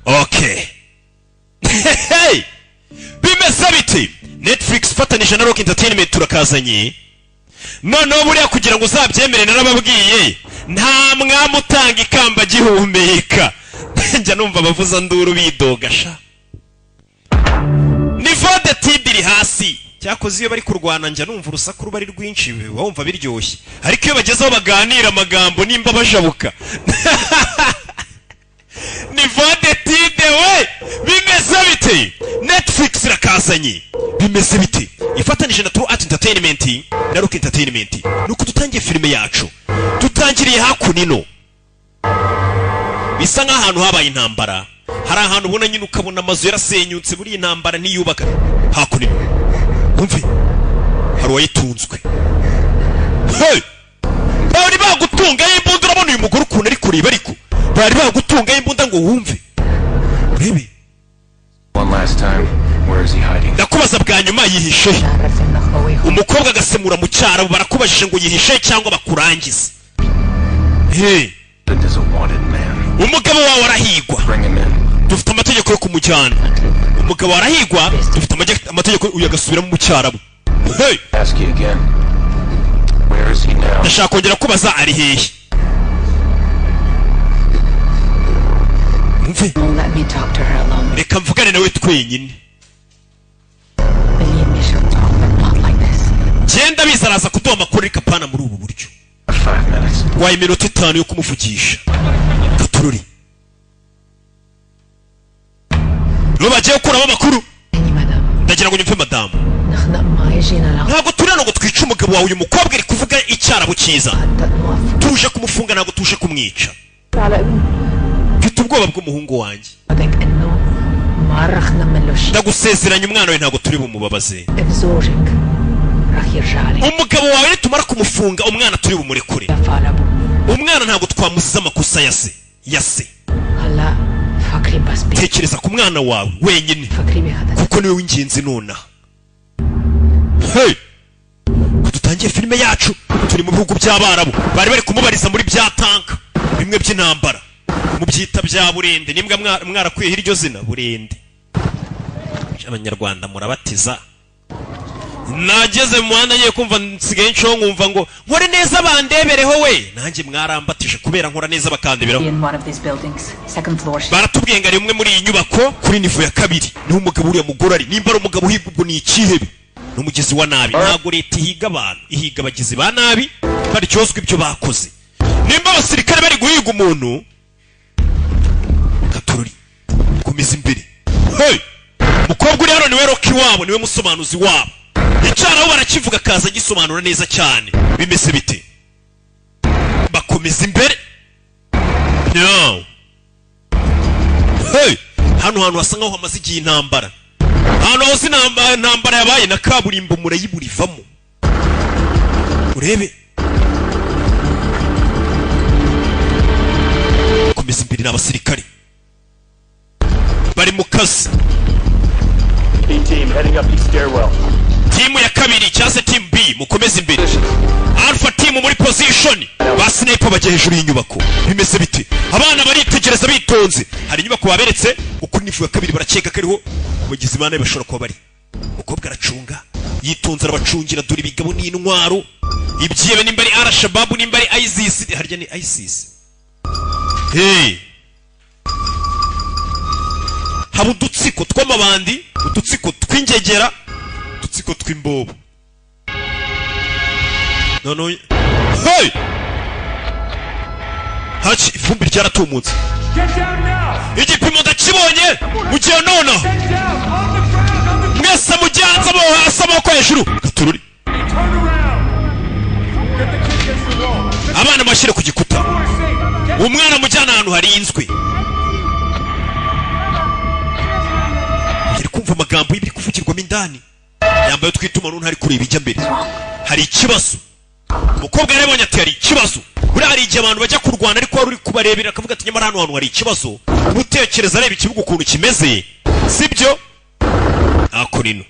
Okay. Hey! Bimeze biti Netflix fatanije na Rock Entertainment turakazanye. Noneho buriya kugira ngo uzabyemere narababwiye nta mwami utanga ikamba gihumeka. Njya numva abavuza nduru bidogasha. Niveau de tibiri hasi. Cyakoze iyo bari kurwana njya numva urusaku ruba ari rwinshi wumva biryoshye. Ariko iyo bagezeho baganira amagambo nimba bajabuka. Niveau de tide we bimeze bite Netflix rakazanye bimeze bite ifatanije na True Art Entertainment na Rock Entertainment nuko tutangiye filime yacu tutangiriye hakunino bisa nk'ahantu habaye intambara hari ahantu ubona nyine ukabona amazu yarasenyutse buri intambara ntiyubaka hakunino umve hari wayitunzwe hey bari bagutunga imbunda urabona uyu mugore ukuntu ari kureba ariko bari bagutunga imbunda ngo wumve urebe one last time where is he hiding ndakubaza bwa nyuma yihishe umukobwa agasemura mu cyaro barakubajije ngo yihishe cyangwa bakurangiza hey umugabo wawe arahigwa dufite amategeko yo kumujyana umugabo arahigwa dufite amategeko uyagasubiramo mu cyaro hey ask you again where is he now ndashaka kongera kubaza ari hehe Let me talk to her alone. Reka mvugane nawe twenyine. Believe me, she'll talk, but not like this. Genda bizaraza kuduha amakuru kapana muri ubu buryo. 5 minutes. Waye minota 5 yo kumuvugisha. Gatururi. Rubagiye kuraba amakuru. Ndagira ngo nyumve madamu. Ntabwo turano ngo twice umugabo wawe uyu mukobwa ari kuvuga icyarabo cyiza. Tuje kumufunga ntabwo tuje kumwica. Mfite ubwoba bw'umuhungu wanjye. Ndagusezeranya umwana we ntabwo turi bumubabaze. Umugabo wawe tumara kumufunga umwana turi bumurekure. Umwana ntabwo twamuziza amakosa yase. Tekereza ku mwana wawe wenyine kuko niwe w'ingenzi nona. Hey! Dutangiye filime yacu turi mu bihugu by'Abarabu bari kumubariza muri bya tanka bimwe by'intambara mu byita bya Burende nimbwa mwarakwiye hiryo zina Burende. Abanyarwanda murabatiza nageze mu muhanda ngiye kumva nsigaye nco nkumva ngo nkore neza bandebereho we nanjye mwarambatije kubera nkora neza bakandeberaho. Baratubwiye ngo ari umwe muri iyi nyubako kuri nivo ya 2 niho umugabo uriya mugore ari nimba ari umugabo higubwo ni ikihebe n'umugezi wa nabi ntago leta ihiga abantu ihiga abagizi ba nabi baryozwe ibyo bakoze. Nimba abasirikare bari guhiga umuntu Gatururi komeza imbere. Hey! Mukobwa uri hano niwe Rocky wabo niwe musobanuzi wabo. Icyaraho barakivuga kaza gisobanura neza cyane. Bimeze bite? Bakomeza imbere. No. Hey! Hano hasa nkaho hamaze igihe intambara. Hano hose intambara yabaye na kaburimbo murayiburivamo. Urebe. Komeza imbere n'abasirikare. Bari mu kazi. Team heading up the stairwell. Timu ya 2 cyase team B mukomeze imbere. Alpha team muri position. Ba sniper baje hejuru y'inyubako. Bimeze bite? Abana baritegereza bitonze. Hari inyubako baberetse uko nifu ya 2 barakeka kariho abagizi bana bashobora kuba bari. Mukobwa aracunga yitonze arabacungira dore ibigabo n'intwaro. Ibyebe nimba ari Al-Shabaab nimba ari ISIS harya ni ISIS. Hey. Haba udutsiko tw'amabandi udutsiko tw'ingegera udutsiko tw'imbobo nono hey hachi ifumbi ryaratumutse igipimo ndakibonye mugiye nona mwese mujyanza bo hasi amaboko hejuru Gatururi abana bashire ku gikuta umwana mujyana ahantu harinzwe kumva amagambo y'ibiri kuvugirwamo indani yambaye twitumano ntari kureba ijya mbere hari ikibazo umukobwa yarebonye ati hari ikibazo buri hari igihe abantu bajya kurwana ariko wari uri kubarebera akavuga ati nyamara hano hantu hari ikibazo utekereza areba ikibuga ukuntu kimeze sibyo ako nino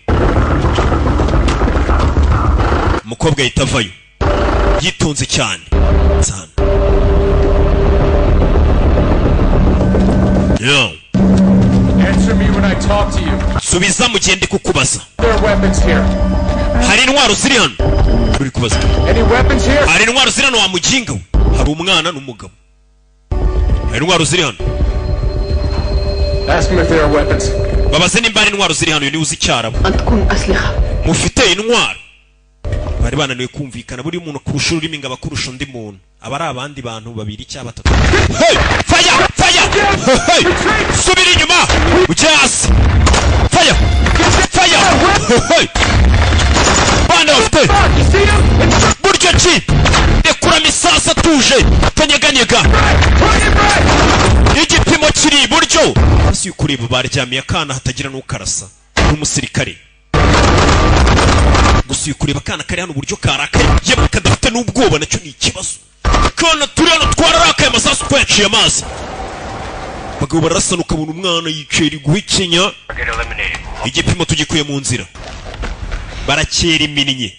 umukobwa yitavayo yitonze cyane yo Answer me when I talk to you. subiza mugende kukubaza. There are weapons here. Hari intwaro ziri hano. Uri kubaza. Any weapons here? Hari intwaro ziri hano wa mujinga we. Hari umwana n'umugabo. Hari intwaro ziri hano. Ask him if there are weapons. Babaze nimba hari intwaro ziri hano, ni uzi Icyarabu. عندكم أسلحة؟ Mufite intwaro. Bari bananiwe kumvikana, buri umuntu kurusha ururimi ngo abakurusha undi muntu. Abari abandi bantu babiri cyangwa batatu. Hey! Fire! Fire! Hey! Subira inyuma! Ujye hasi! Fire! Fire! Hey! Bana bafite! Buryo ki! Rekura misasa atuje! Atanyeganyega! Igipimo kiri iburyo! Hasi y'ukureba baryamiye akana hatagira n'ukarasa. N'umusirikare. Gusa ukureba akana kari hano uburyo karakaye yemwe kadafite n'ubwoba nacyo ni ikibazo. Kana turi hano twararakaye amasasu twaciye amazi. Bagabo barasa ukabona umwana yicera guhekenya. Igipimo tugikuye mu nzira. Barakera iminnye.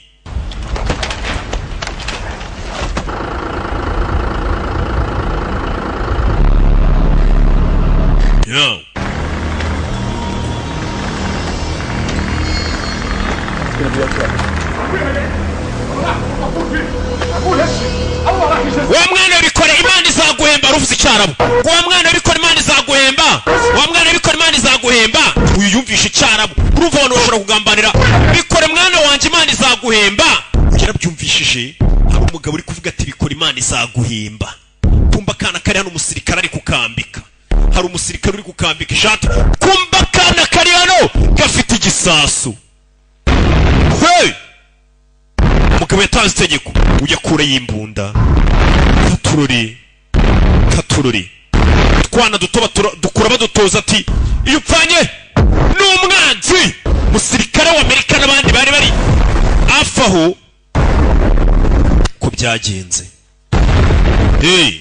Yeah. Wa mwana bikora Imana izaguhemba ruvuze Icyarabu. Wa mwana bikora Imana izaguhemba. Wa mwana bikora Imana izaguhemba. Uyu yumvisha Icyarabu. Urumva abantu bashobora kugambanira. Bikore mwana wanje Imana izaguhemba. Yarabyumvishije. Hari umugabo uri kuvuga ati bikora Imana izaguhemba. Kumba kana kari hano umusirikare ari kukambika. Hari umusirikare uri kukambika ishati. Kumba kana kari hano gafite igisasu. Hey! Umugabo yatanze itegeko ujya kure y'imbunda. Katururi. Twana duto dukura badutoza ati iyo upfanye n'umwanzi. Musirikare wa Amerika n'abandi bari afaho ko byagenze. Hey!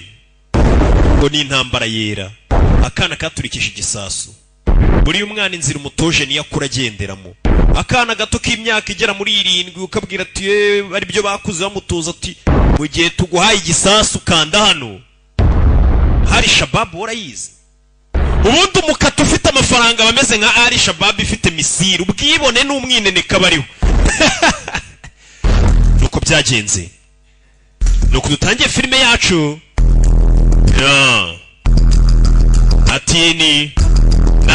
Ngo ni intambara yera. Akana katurikisha igisasu. Buri umwana inzira umutoje niyo akura agenderamo. Akana gato k'imyaka igera muri 7 ukabwira ati ari byo bakuze bamutoza ati mu gihe tuguhaye igisasu kanda hano. Hari Shabab warayize. Ubundi umukata ufite amafaranga bameze nka ari Shabab ifite misiri ubwibone n'umwineneka bariho. Nuko byagenze. Nuko dutangiye filime yacu. Ati ni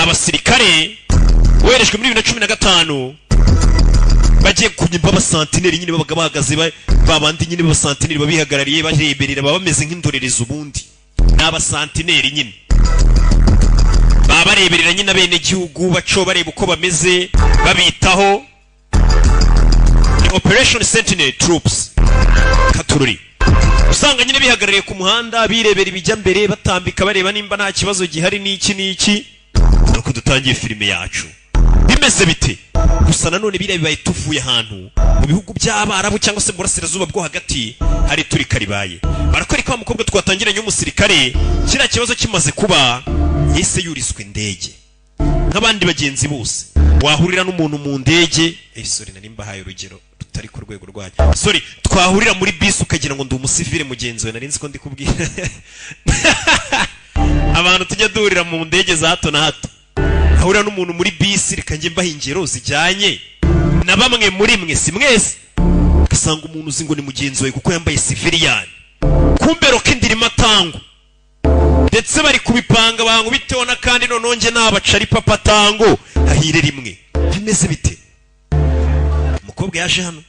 abasirikare werejwe muri 2015 bagiye kunyimba abasantineri nyine babaga bahagaze babandi nyine abasantineri babihagarariye bareberera bameze nk'indorereza ubundi n'abasantineri nyine babareberera nyine abene gihugu baco bareba uko bameze babitaho. Ni Operation Sentinel Troops Katururi. Usanga nyine bihagarariye ku muhanda birebera ibijya mbere batambika bareba nimba nta kibazo gihari n'iki. Nuko dutangiye filime yacu. Bimeze bite? Gusa nanone bibaye tuvuye ahantu mu bihugu by'Abarabu cyangwa se burasirazuba bwo hagati hari turi karibaye. Barakora kwa mukobwa twatangiranye umusirikare kira kibazo kimaze kuba yese yuriswe indege. Nk'abandi bagenzi bose wahurira n'umuntu mu ndege. Sorry nari mbahaye urugero rutari ku rwego rwanyu. Sorry twahurira muri bisi ukagira ngo ndi umusivile mugenzi we nari nzi ko ndi kubwira. Abantu tujya duhurira mu ndege za hato na hato. Ahura n'umuntu muri bisi rikanjye mbaha ingero zijyanye na bamwe muri mwe si mwese. Gasanga umuntu uzi ngo ni mugenzi we kuko yambaye civilian. Kumbero kindirima tango. Ndetse bari kubipanga bangu bitewe na kandi nononge n'abacari papa tango ahire rimwe. Bimeze bite? Umukobwa yaje hano.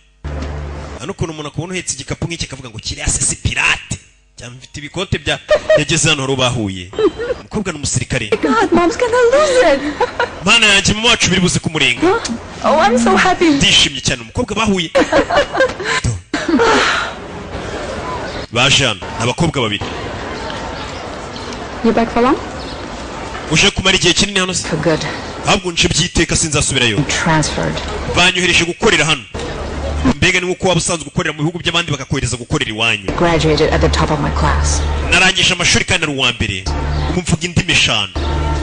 Hano kuno umuntu akubona uhetse igikapu nk'iki akavuga ngo kiri ase si pirate. Cyamfite ibikote bya yageze hano bahuye. Umukobwa n'umusirikare. God, mom's gonna lose it. Mana yanjye mu wacu biri buze kumurenga. Oh, I'm so happy. Ndishimye cyane umukobwa bahuye. Baje hano n'abakobwa babiri. You back for long? Uje kumara igihe kinini hano se? For good. Ahubwo nje byiteka sinzasubirayo. Transferred. Banyohereje gukorera hano. Mbega ni uko wabusanzwe gukorera mu bihugu by'abandi bakakohereza gukorera iwanyu. Graduated at the top of my class. Narangije amashuri kandi ari uwa mbere. Kumvuga indimi 5.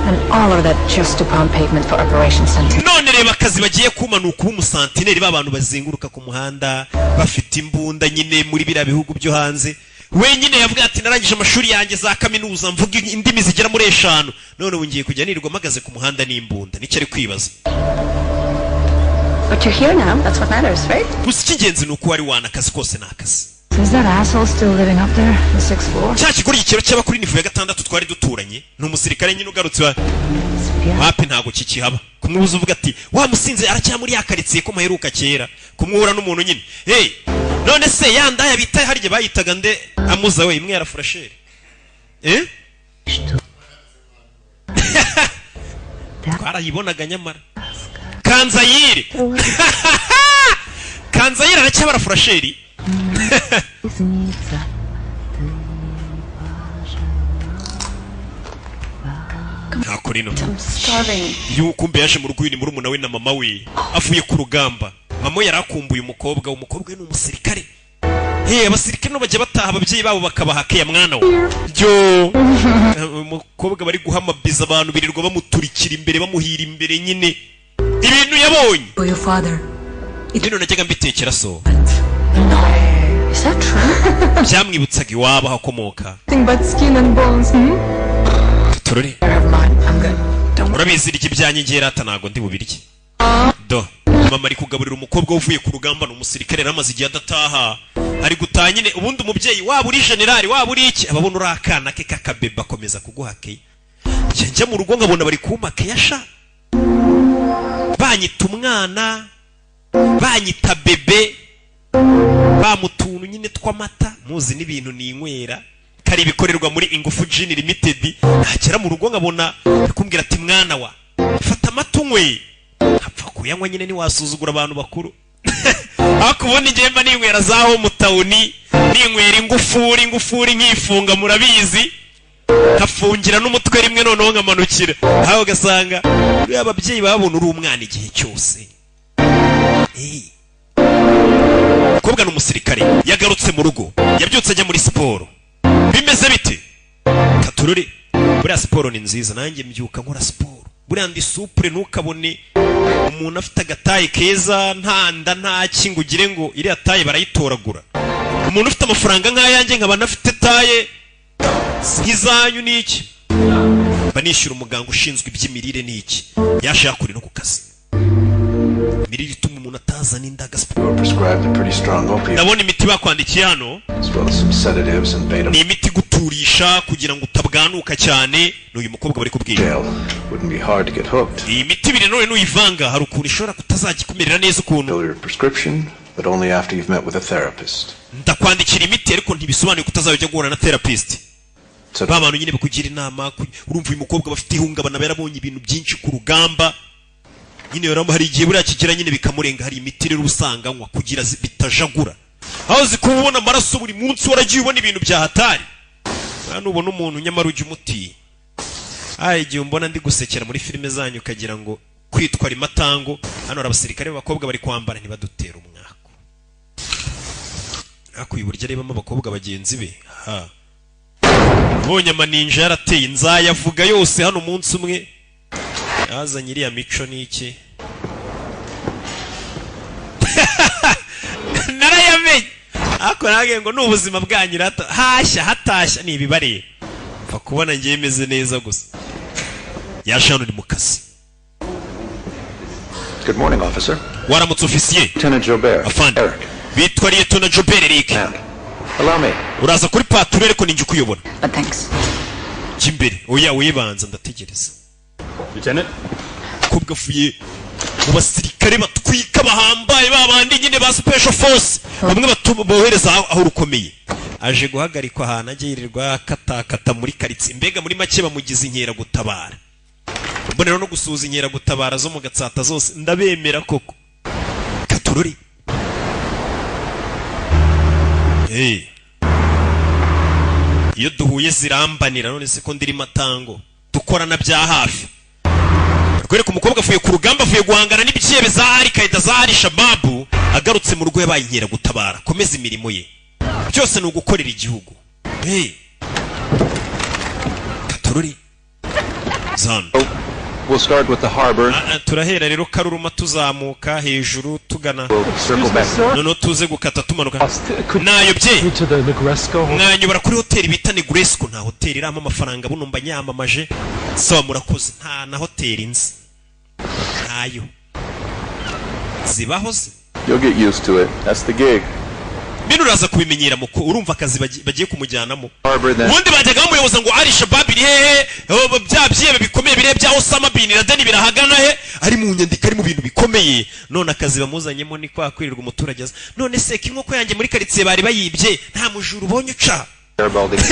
And all of that just to pound pavement for Operation Sentinel. None reba akazi bagiye kumanuka umusantineri b'abantu bazenguruka ku muhanda bafite imbunda nyine muri bira bihugu byo hanze. wenyine yavuga ati narangije amashuri yanjye za kaminuza mvuga indimi zigera muri 5 none ubu ngiye kujya nirirwa mpagaze ku muhanda n'imbunda nicyo ari kwibaza. But you're here now, that's what matters, right? gusa icy'ingenzi ni uko wari wanakazi kose n'akazi. Is that asshole still living up there, the 6th floor? cya kigori ikiro cy'aba kuri nivo ya 6 twari duturanye ni umusirikare nyine ugarutse wapi ntago kikihaba kumwuza uvuga ati wa musinze aracyamuri yakaritsiye ko maheruka kera kumwura n'umuntu nyine hey none se yanda yabitaye harije bayitaga nde amuza we imwe yara frasheri twarayibonaga nyamara Kanzayire Kanzayire aracyabara frasheri Hakurino yukumbe yaje mu rugwini muri umuna we na mama we avuye ku rugamba mama yarakumbuye umukobwa we n'umusirikare abasirikare no bajya bataha ababyeyi babo bakabahake ya mwana we byo umukobwa bari guhamabiza abantu birirwa bamuturikira imbere bamuhira imbere nyine ibintu yabonye ibintu najyaga mbitekera so Is that true? byamwibutsaga iwabo hakomoka turore urabizi iki byanyegera atanago ndi bubirye do mama ari kugaburira umukobwa uvuye ku rugamba n'umusirikare ramaze igihe adataha ari gutanyine ubundi umubyeyi waba uri generali waba uri iki ababona urakana ke kakabeba akomeza kuguhakeye njya mu rugo nkabona bari kumake yasha banyita umwana banyita bebe bamutuntu nyine tw'amata muzi n'ibintu ninywera kari bikorerwa muri Ingufu Gin Limited ntakera mu rugo nkabona kumbwira ati mwana wa fata amata unywe apfa kuyanywa nyine ni wasuzugura abantu bakuru akubona igemba ninywera zaho mu tawuni ninywera ingufuri nkifunga murabizi kafungira n'umutwe rimwe noneho nkamanukira aho gasanga uri ababyeyi babona uri umwana igihe cyose kobwa n'umusirikare yagarutse mu rugo yabyutse ajya muri siporo bimeze bite katururi buriya siporo ni nziza nanjye mbyuka nkora siporo buriya ndi supure ntukabone umuntu afite agataye keza ntanda nta kingugire ngo iriya taye barayitoragura umuntu ufite amafaranga nk'ayanjye nkaba nafite taye nk'izanyu n'iki banishyura umuganga ushinzwe iby'imirire n'iki yashaka kuri no ku kazi mirire ituma umuntu atazana indaga ndabona imiti bakwandikiye hano ni imiti guturisha kugira ngo utabwanuka cyane n'uyu mukobwa bari kubwira iyi miti ibiri none n'uyivanga hari ukuntu ishobora kutazagikumerera neza ukuntu ndakwandikira imiti ariko ntibisobanuye kutazajya guhura na therapist ba bantu nyine bakugira inama urumva uyu mukobwa bafite ihungabana barabonye ibintu byinshi ku rugamba nyine yaramba hari igihe buriya kigera nyine bikamurenga hari imiti rero usanganywa kugira bitajagura aho zikubona amaraso buri munsi waragiye ubona ibintu bya hatari hano ubona umuntu nyamara ujya umuti igihe mbona ndi gusekera muri filime zanyu ukagira ngo kwitwara imatango hano hari abasirikare b'abakobwa bari kwambara ntibadutera umwako ariko uyu buryo arebamo abakobwa bagenzi be ubonye amaninja yarateye inzayavuga yose hano umunsi umwe yazanye iriya mico n'iki narayamenye ariko nage ngo n'ubuzima bwanyu hatashya nibibareba mfa kubona ngiye meze neza gusa yaje hano ni mu kazi. Good morning, officer. Waramutse ofisiye Lieutenant Jobert. Afande bitwa Lieutenant Jobert Eric. Allow me. Uraza kuri patrol ariko ninjye kuyobora. But thanks. Kimbere oya wibanza ndategereza. Lieutenant? Kubwafuye mu basirikare batwika bahambaye babandi nyine ba special force bamwe batuma bohereza aho rukomeye aje guhagarikwa ahantu agirirwa katakata muri karitsi mbega muri make bamugize inkera gutabara mbonero no gusuza inkera gutabara zo mu gatsata zose ndabemera koko katururi iyo duhuye zirambanira none se ko ndiri matango dukorana bya hafi kwereka umukobwa avuye ku rugamba avuye guhangana n'ibyebe za Al-Qaeda za Al-Shabaab agarutse mu rugo yabaye inkera gutabara komeza imirimo ye byose ni ugukorera igihugu katururi zan We'll start with the harbor. Turahera rero Karuruma tuzamuka hejuru tugana. We'll circle back. No tuze gukata tumanuka. Nayobye. Mwanyobora kuri hoteli bita Negresco, nta hoteli iramo amafaranga buno mba nyamamaje. Sawa murakoze. Nta na hoteli nzi. Ntayo. Zibaho se. You'll get used to it. That's the gig. Bino uraza kubimenyera muko urumva akazi bagiye kumujyanamo. Ubundi bajyaga bamuyoboza ngo ari Shabab iri hehe, byabyiye bikomeye bire bya Osama bin Laden birahagana he, ari mu nyandiko ari mu bintu bikomeye. None akazi bamuzanyemo ni kwa kwirirwa umuturage aza. None se kinkoko yanjye muri quartier bari bayibye nta mujuru ubonye uca.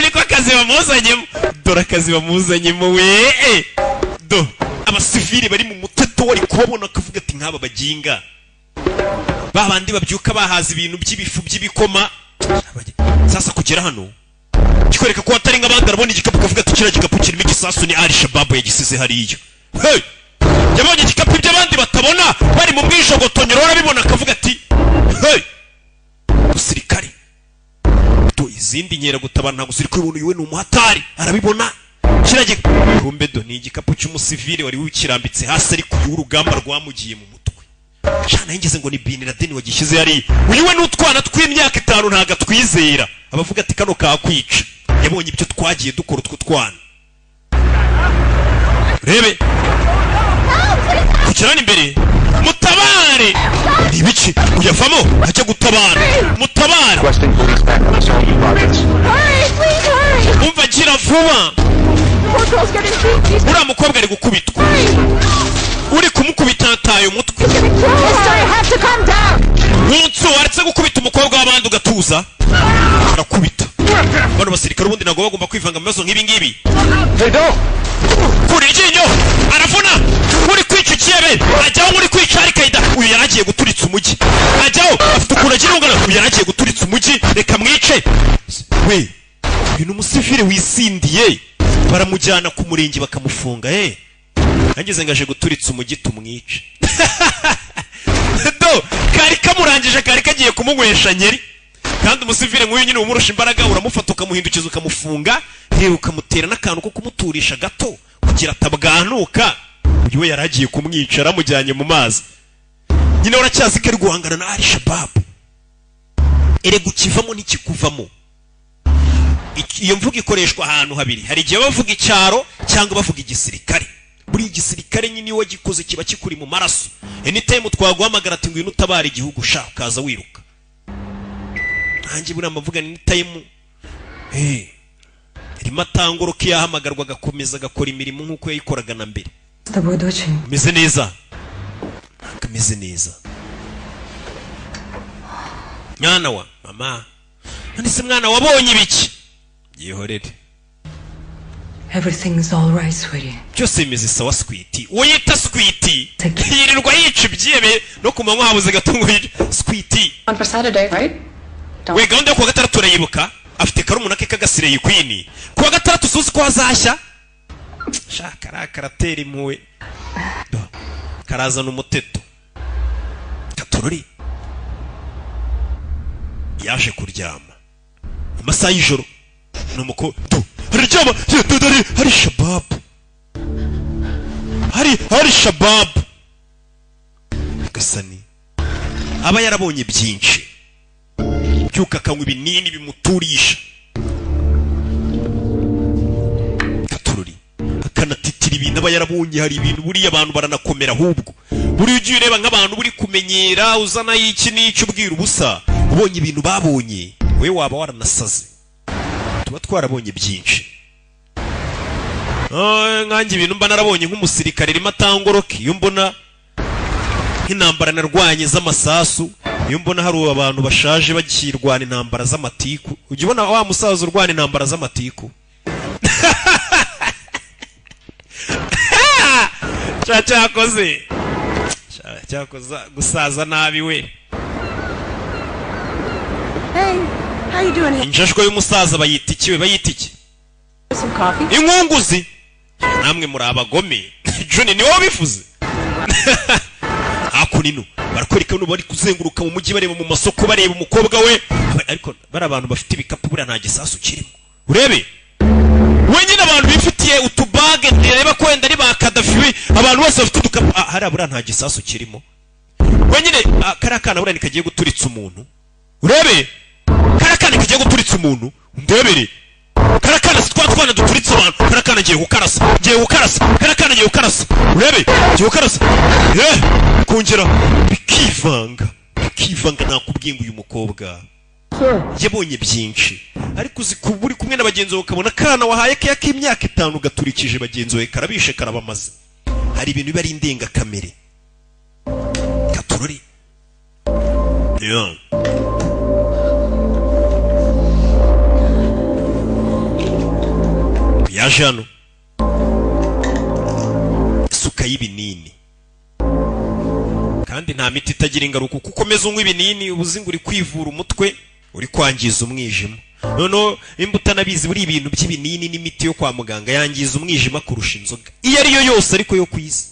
Niko akazi bamuzanyemo. Dore akazi bamuzanyemo we. Do abasivili bari mu muteto wari kubabona akavuga ati nk'aba baginga. Babandi babyuka bahaza ibintu by'ibifu by'ibikoma. Sasa kugera hano kikwereka ko atari nk'abandi arabona igikapu kavuga ati kira gikapu kirimo igisasu ni Ali Shabab yagisize hariyo. Hey! Yabonye igikapu by'abandi batabona bari mu bwijogotonyero arabibona akavuga ati hey! Usirikare. To izindi nyera gutabana nta gusirikare ubuntu yiwe ni umuhatari arabibona. Kirage kumbe do ni igikapu cy'umusivile wari wikirambitse hasi ari ku urugamba rwamugiye mu mutwe. Shana yingeze ngo ni Bin Laden wagishyize yari uyiwe n'utwana tw'imyaka 5 ntaga twizera abavuga ati kano kakwica yabonye ibyo twagiye dukora utwo twana rebe kugerana imbere mutabare ibiki uyavamo ajya gutabara mutabare umva gira vuba uriya mukobwa ari gukubitwa uri kumukubita ataye umutwe Wunsu waretse gukubita umukobwa w'abandi ugatuza arakubita bano basirikare ubundi nago bagomba kwivanga mu bibazo nk'ibi ngibi kuri iryinyo arafuna uri kwica ikiyebe ajyaho uri kwica Al-Qaeda uyu yaragiye guturitsa umujyi ajyaho afite ukuntu agira ungana uyu yaragiye guturitsa umujyi reka mwice we uyu ni umusivile wisindiye baramujyana ku murenge bakamufunga Angeze ngaje guturitsa umujyi tumwice do kari kamurangije kari kagiye kumunywesha nyeri kandi umusivile nk'uyu nyine umurusha imbaraga uramufata ukamuhindukiza ukamufunga ukamutera n'akantu ko kumuturisha gato kugira atabwanuka uyu we yaragiye kumwica aramujyanye mu mazi nyine uracyazi ko ari guhangana na Ali Shabab ere gukivamo n'ikikuvamo iyo mvuga ikoreshwa ahantu habiri hari igihe bavuga icyaro cyangwa bavuga igisirikare buri igisirikare nyine iyo gikoze kiba kikuri mu maraso anytime twaguhamagara ati ngwino utabara igihugu sha kaza wiruka hanjye buri amavuga ni time rimatangoro ki yahamagarwa gakomeza gakora imirimo nkuko yayikoraga na mbere meze neza kameze neza mwana wa mama nandise mwana wabonye ibiki yihorere Everything is all right, sweetie. Cyose imeze sawa sweetie. Uyita sweetie. Yirirwa yica ibyebe no kumanywa habuze gatungo sweetie. On for Saturday, right? We gahunda yo kuwa gatandatu turayibuka. Afite karumuna ke kagasire yikwini. Kuwa gatandatu suzi ko hazashya. Shaka karatera impuwe. Karazana umuteto. Katorori. Yaje kuryama. Amasaha y'ijoro. Numuko Rijama yatadari hari Shabab hari Shabab gasani aba yarabonye byinshi byuka kanywa ibinini bimuturisha katururi akanatitira ibintu aba yarabonye hari ibintu buri abantu baranakomera ahubwo buri ugiye ureba nk'abantu buri kumenyera uzana iki n'icyo ubwira ubusa ubonye ibintu babonye we waba waranasaze tuba twarabonye byinshi nkanjye ibintu mba narabonye nk'umusirikare rimatangoroki iyo mbona nk'intambara narwanye z'amasasu iyo mbona hari abantu bashaje bagirwana intambara z'amatiku ujye ubona wa musaza urwana intambara z'amatiku cyakoze gusaza nabi we How you doing here? Injashwe y'umusaza bayita iki we bayita iki? Some coffee? Inkunguzi. Namwe muri abagome. Juni ni wowe bifuze. Akunino barakwereka no bari kuzenguruka mu mujyi bareba mu masoko bareba umukobwa we ariko bari abantu bafite ibikapu bura nta gisasu kirimo. Urebe wenyine abantu bifitiye utubage ndireba ko wenda ari ba Kadafi abantu bose bafite udukapu hari abura nta gisasu kirimo wenyine kariya kana buriya nikagiye guturitsa umuntu urebe kariya kana kagiye guturitsa umuntu ndebere kariya kana twana duturitse abantu kariya kana ngiye gukarasa kariya kana ngiye gukarasa urebe ngiye gukarasa kongera bikivanga nakubwiye ngo uyu mukobwa yabonye byinshi ariko uzi kuba uri kumwe n'abagenzi bawe ukabona kana wahaye keya k'imyaka 5 gaturikije bagenzi bawe karabishe karabamaze hari ibintu biba ari indengakamere katurori yaje hano isuka y'ibinini kandi nta miti itagira ingaruka kuko ukomeza unywa ibinini ubuzinga uri kwivura umutwe uri kwangiza umwijima noneho imbuto nabizi buri ibintu by'ibinini n'imiti yo kwa muganga yangiza umwijima kurusha inzoga iyo ariyo yose ariko yo kwisi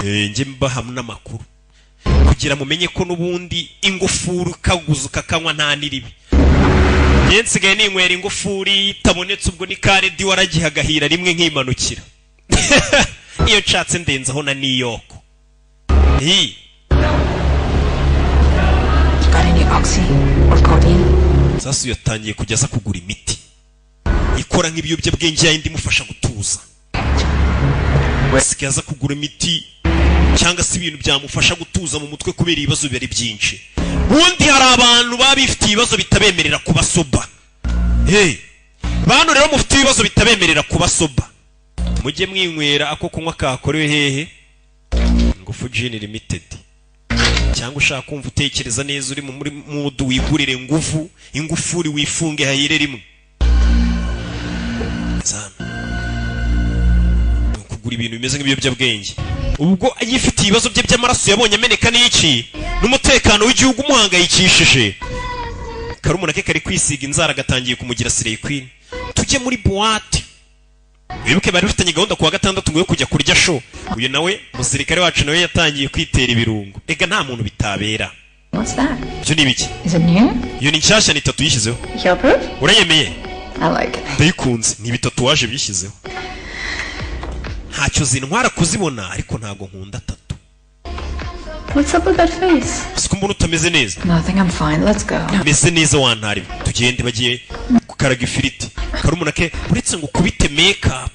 nge mbahamwe n'amakuru kugira mumenye ko n'ubundi ingufuru kaguzuka kanywa nta niribi yensigaye ninywera ingufuri itabonetse ubwo ni karedi waragihagahira rimwe nk'imanukira iyo nshatse ndenzaho na niyoko sasa yatangiye kujya aza kugura imiti ikora nk'ibiyobyabwenge yindi imufasha gutuza wese aza kugura imiti cyangwa se ibintu byamufasha gutuza mu mutwe kubera ibibazo biri byinshi ubundi hari abantu baba bifitiye ibibazo bitabemerera kuba soba bantu rero mufite ibibazo bitabemerera kuba soba mujye mwinywera ako kunywa kakorewe hehe ngufu Gin Limited cyangwa ushaka kumva utekereza neza uri muri mudu wigurire ingufuri wifunge hayire rimwe kugura ibintu bimeze nk'ibiyobyabwenge ubwo yifitiye ibibazo bye by'amaraso yabonye ameneka n'iki n'umutekano w'igihugu umuhangayikishije karumuna ke kari kwisiga inzara gatangiye kumugira Slay Queen tujye muri boîte wibuke bari bafitanye gahunda kuwa gatandatu ngo yo kujya kurya show uyu nawe musirikare wacu nawe yatangiye kwitera ibirungo ega nta muntu bitabera What's that? byo ni biki Is it new? iyo ni nshyashya ni tatu yishyizeho You approve? urayemeye I like it. ndayikunze ni bitatu waje bishyizeho ntacyo zintwara kuzibona ariko ntago nkunda tatu What's up with that face? siko mbona utameze neza Nothing, I'm fine. Let's go. meze neza wantari tugende bagiye gukaraga ifiriti karumuna ke uretse ngo kubite makeup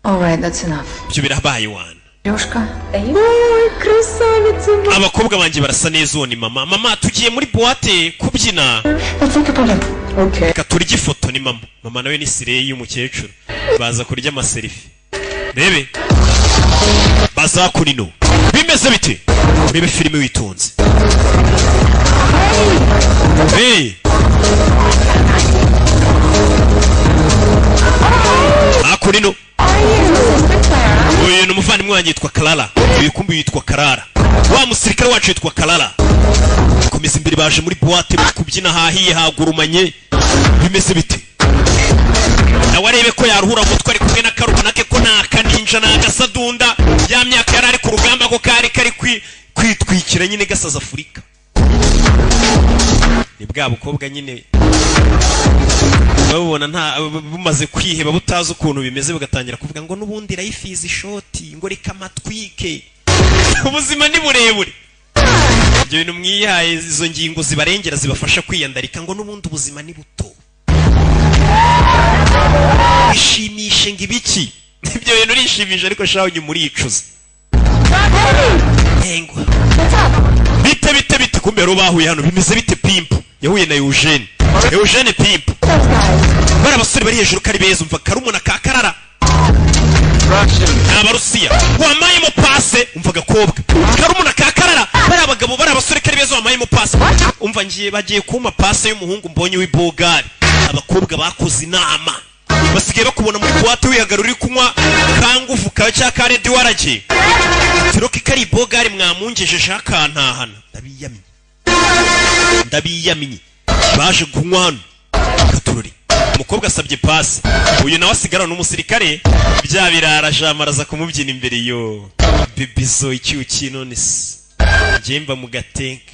Alright, that's enough. byo birabaye wana Yoshka. Oh, красавица. abakobwa banjye barasa neza uwo ni mama tugiye muri boîte kubyina Let's look at it. Okay. reka turya ifoto ni mama nawe ni Slay y'umukecuru baza kurya amaserifi rebe bazakurino bimeze bite urebe filime witonze akurino uyu ni umuvandimwe wanjye yitwa Karara ibikumbi yitwa Karara wa musirikare wacu yitwa Karara komeza imbere baje muri boîte bari kubyina hahiye hagurumanye bimeze bite nawe arebe ko yaruhura umutwe ari kumwe na karumuna ke ko nta kaninja n'agasadunda ya myaka yari ari ku rugamba ko kari kwitwikira nyine gasaza Afurika ni bwa bukobwa nyine babona nta bumaze kwiheba butazi ukuntu bimeze bugatangira kuvuga ngo nubundi rayifizi shoti ngo reka matwike ubuzima ni burebure ibyo bintu mwihaye izo ngingo zibarengera zibafasha kwiyandarika ngo nubundi ubuzima ni buto bishimishe ngo ibiki ibyo bintu urishimisha ariko shaho nyuma uricuza yengwa bite kumbe rero bahuye hano bimeze bite Pimp yahuye na Eugene Pimp bara abasore bari hejuru kari beza umva karumuna ka Karara n'abarusiya wamayemo pase umva gakobwa karumuna ka Karara bara abagabo bara abasore kari beza wamayemo pase umva ngiye bagiye kuma pase y'umuhungu mbonye w'ibogari abakobwa bakoze inama basigaye bakubona muri boîte wihagarura uri kunywa kangufu ka cya karedi waragiye turoki kari bogari mwamungejeje akantahana ndabiyamye baje kunywa hano katurori umukobwa asabye pasi uyu nawe asigara n'umusirikare bya birara jamaraza kumubyina imbere yo bibizo icyuki none se njemba mu gatenke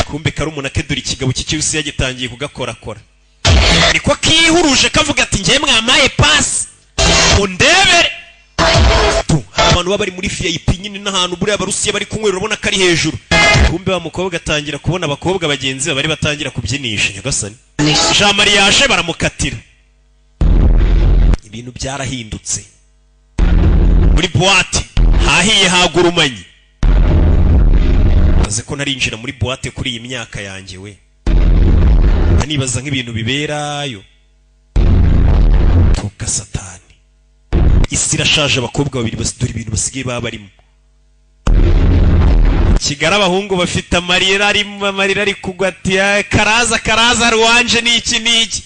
kumbe karumuna ke duri ikigabo cy'icyusi yagitangiye kugakorakora niko kihuruje kavuga ati ngiye mwamaye pasi undebere abantu bari muri VIP nyine n'ahantu buri abarusiya bari kunywera urabona kari hejuru kumbe wa mukobwa atangira kubona abakobwa bagenzi bari batangira kubyinisha nyagasani Jean Mariage baramukatira ibintu byarahindutse muri boîte hahiye hagurumanye aze ko narinjira muri boîte kuri iyi myaka yanjye we nibaza nk'ibintu biberayo tuka satani isi irashaje abakobwa babiri basidura ibintu basigaye baba barimo Kigara abahungu bafite amarira ari kugwatiya karaza ruwanje niki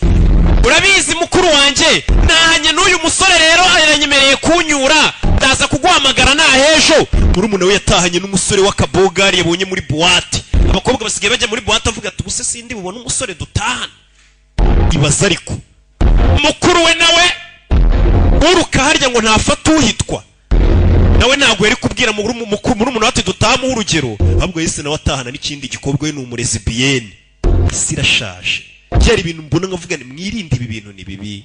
urabizi mukuru wanje nahanye n'uyu musore rero aranyemereye kunyura ndaza kuguhamagara nahejo murumuna we yatahanye n'umusore w'akabogari yabonye muri boîte abakobwa basigaye bajya muri boîte avuga ati ubuse sindi bubona umusore dutahana ibaza ariko mukuru we nawe uruka harya ngo ntafata uhitwa nawe ntabwo yari kubwira murumuna wati dutamu urugero ahubwo yese nawe atahana n'ikindi gikobwa we ni umurezibiyene isi irashaje byari ibintu mbona nkavuga ni mwirinde ibi bintu ni bibi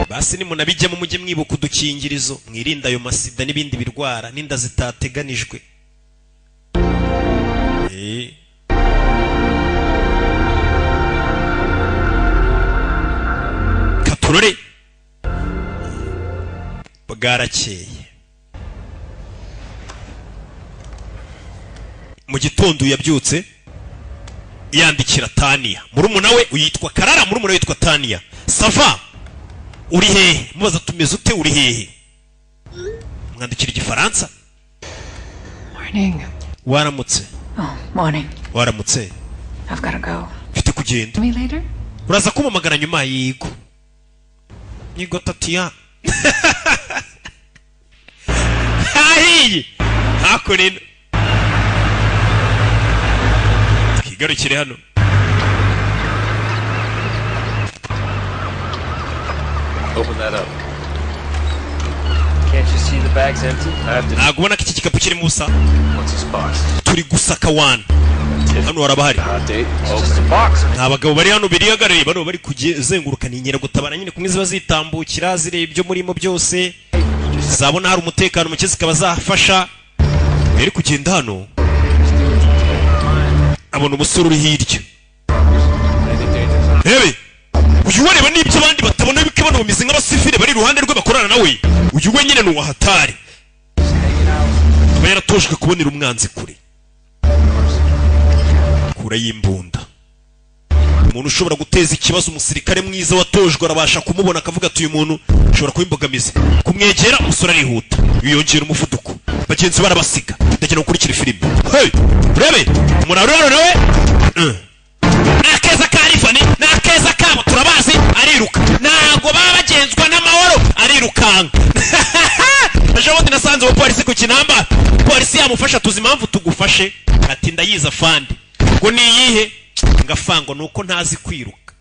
basi nimunabijyamo mujye mwibuka udukingirizo mwirinda ayo masida n'ibindi birwara n'inda zitateganijwe katurore bwarakeye mu gitondo yabyutse yandikira Tania murumuna we uyitwa Karara murumuna we yitwa Tania sava uri hehe mubaza tumeze ute uri hehe mwandikira igifaransa Morning. waramutse Morning. waramutse I've got to go. mfite kugenda Me later? uraza kumamagara nyuma yigo Tatiya hahiye hakurino twigarukire hano Open that up. Can't you see the bag's empty? I have to. ntabwo ubona ko iki gikapu kirimo ubusa What's the spot? turi gusaka wana hano harabahari Hot date? It's just a box. nta bagabo bari hano birihagarariye bano bari kuzenguruka ni inkeragutabara nyine kumwe ziba zitambukira zireba ibyo murimo byose zabona hari umutekano muke zikaba zafasha yari kugenda hano abona umusore uri hirya rebe uyu wareba n'ibyo abandi batabona bike bano bameze nk'abasivile bari iruhande rwe bakorana nawe uyu we nyine ni uwahatari aba yaratojwe kubonera umwanzi kure kura y'imbunda umuntu ushobora guteza ikibazo umusirikare mwiza watojwe arabasha kumubona akavuga ati uyu muntu ushobora kuba imbogamizi kumwegera umusore arihuta yongera umuvuduko bagenzi barabasiga ndagenda gukurikira filime hey urebe umuntu nawe nakeza karifani nakeza kabo turabazi ariruka ntago baba bagenzwa n'amahoro arirukanga ejo bundi nasanze umupolisi ku kinamba polisi yamufasha tuzi impamvu tugufashe ati ndayiza fandi ngo niyihe ngafango nuko ntazi kwiruka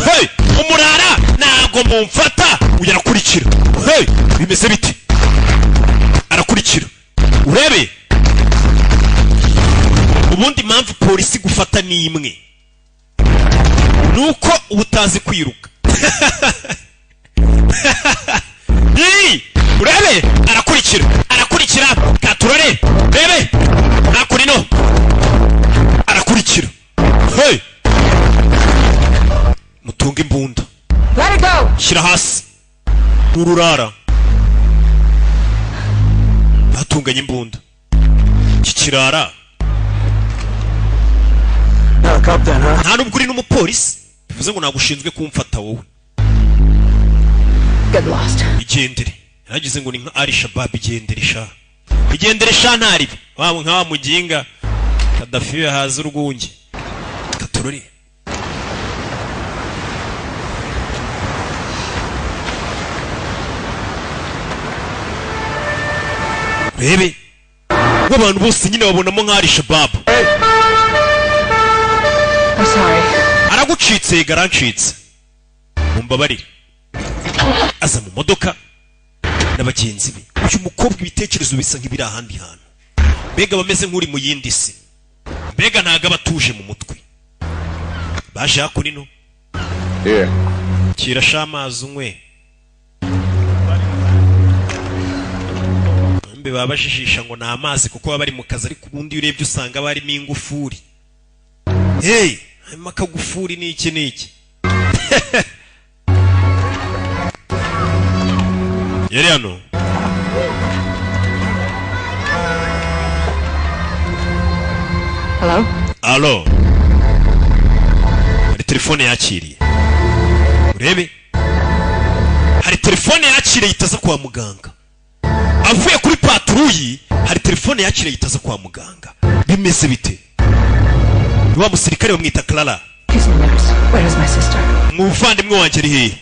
hey umurara ntago mumfata uyarakurikira hey bimeze biti arakurikira urebe ubundi impamvu polisi gufata ni imwe nuko ubutazi kwiruka urebe arakurikira katurore rebe nakurino arakurikira hey mutunga imbunda Let it go! shyira hasi n'ururara batunganya imbunda iki kirara nta nubwo uri n'umupolisi bivuze ngo ntabwo ushinzwe kumfata wowe Get lost. igendere yaragize ngo ni nka ari shabab igendere sha ntaribi waba nka muginga Kadafi haza urwunge katurore rebe w'abantu bose nyine babonamo nka ari shabab I'm sorry. aragucitse garancitse mumbabarire aza mu modoka n'abagenzi be uyu mukobwa ibitekerezo bisa nk'ibiri ahandi hantu mbega bameze nk'uri mu yindi si mbega ntago abatuje mu mutwe baje hakurino Here. kirasha amazi unywe kumbe babajijisha ngo na amazi kuko baba bari mu kazi ariko ubundi urebye usanga barimo ingufuri. Hey, makagufuri ni iki yari hano. Hello. Hari telefone yakiriye. Urebe. Hari telefone yakiriye itaza kwa muganga. Avuye kuri patrouille, hari telefone yakiriye itaza kwa muganga. Bimeze bite? Wa musirikare bamwita Clara. Where is my sister? Muvandimwe wanje ari hehe?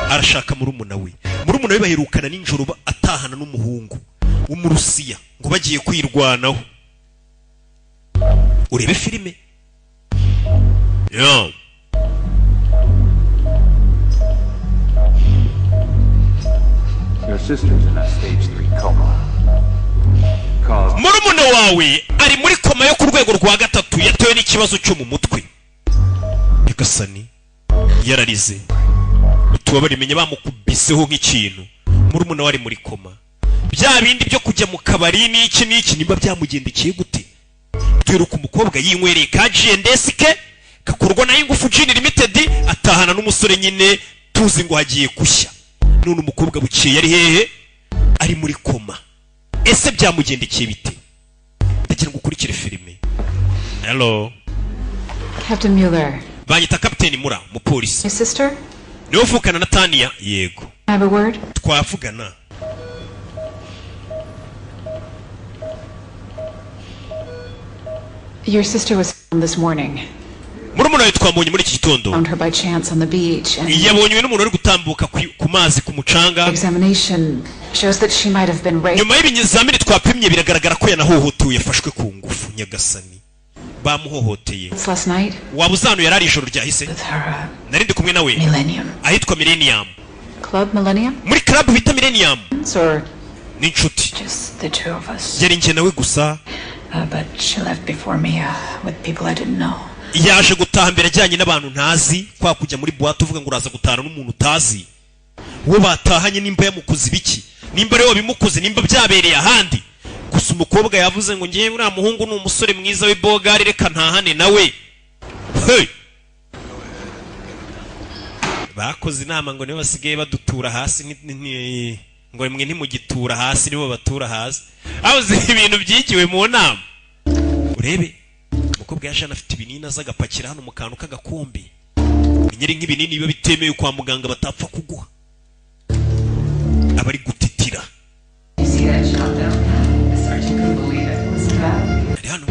Arashaka murumuna we. Murumuna we baherukana ninjoro atahana n'umuhungu w'umurusiya ngo bagiye kwirwanaho. Urebe filime? Yeah. Your sister's in a stage 3 coma. Murumuna wawe ari muri koma yo ku rwego rwa gatatu yatewe n'ikibazo cyo mu mutwe. Yagasani yararize. Tubabimenye bamukubiseho nk'ikintu. Murumuna wari muri koma. Bya bindi byo kujya mu kabari n'iki nimba byamugendekeye gute? Twiruka umukobwa yinywereye ka GNDSK kakurwa na Ingufu Gin Limited atahana n'umusore nyine tuzi ngo hagiye kushya. None umukobwa buciye yari hehe? Ari muri koma. Ese byamugendekeye bite? Ndagira ngo ukurikire filime. Hello. Captain Mueller. Banyita Captain Mura, mu police. My sister? Niwe uvukana na Tania? Yego. I have a word? Twavugana. Your sister was found this morning. Murumuna we twamubonye muri iki gitondo. Found her by chance on the beach and yabonye n'umuntu uri gutambuka ku mazi ku mucanga. Examination shows that she might have been raped. Nyuma y'ibinyazamini twapimye biragaragara ko yanahohotuye yafashwe ku ngufu. Nyagasani bamuhohoteye. Last night? Wabuzano yarari ijoro ryahise? Nari ndi kumwe nawe. Millennium. Ahitwa Millennium. Club Millennium? Muri club bita Millennium. Or n'inshuti. just the two of us. Yari nje nawe gusa. But she left before me with people I didn't know. Yaje gutaha mbere ajyanye n'abantu ntazi kwa kujya muri boîte uvuga ngo uraza gutahana n'umuntu utazi. Wo batahanye nimba yamukoze ibiki? Nimba rero bimukoze nimba byabereye ahandi. Gusa umukobwa yavuze ngo ngiye uriya muhungu ni umusore mwiza w'ibogari reka ntahane nawe. Hey. Bakoze inama ngo nibo basigaye badutura hasi ngo mwe ntimugitura hasi nibo batura hasi. Abuze ibintu byikiwe mu nama. Urebe umukobwa yashana afite ibinini azagapakira hano mu kantu k'agakombe. Inyeri nk'ibinini biba bitemewe kwa muganga batapfa kuguha. Abari gutitira. Hano.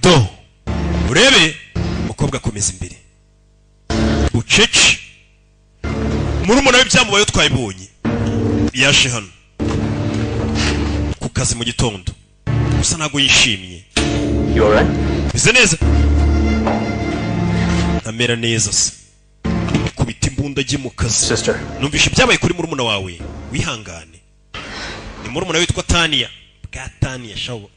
Do. Urebe umukobwa akomeza imbere. Bucece. Murumuna we byamubaye twayibonye. Yaje hano. Ku kazi mu gitondo. Gusa ntago yishimye. You alright? Bize neza. Amera neza se. Kubita imbunda agiye mu kazi. Sister. Numvishe byabaye kuri murumuna wawe. Wihangane. Ni murumuna witwa Tania. Bwa Tania shawo.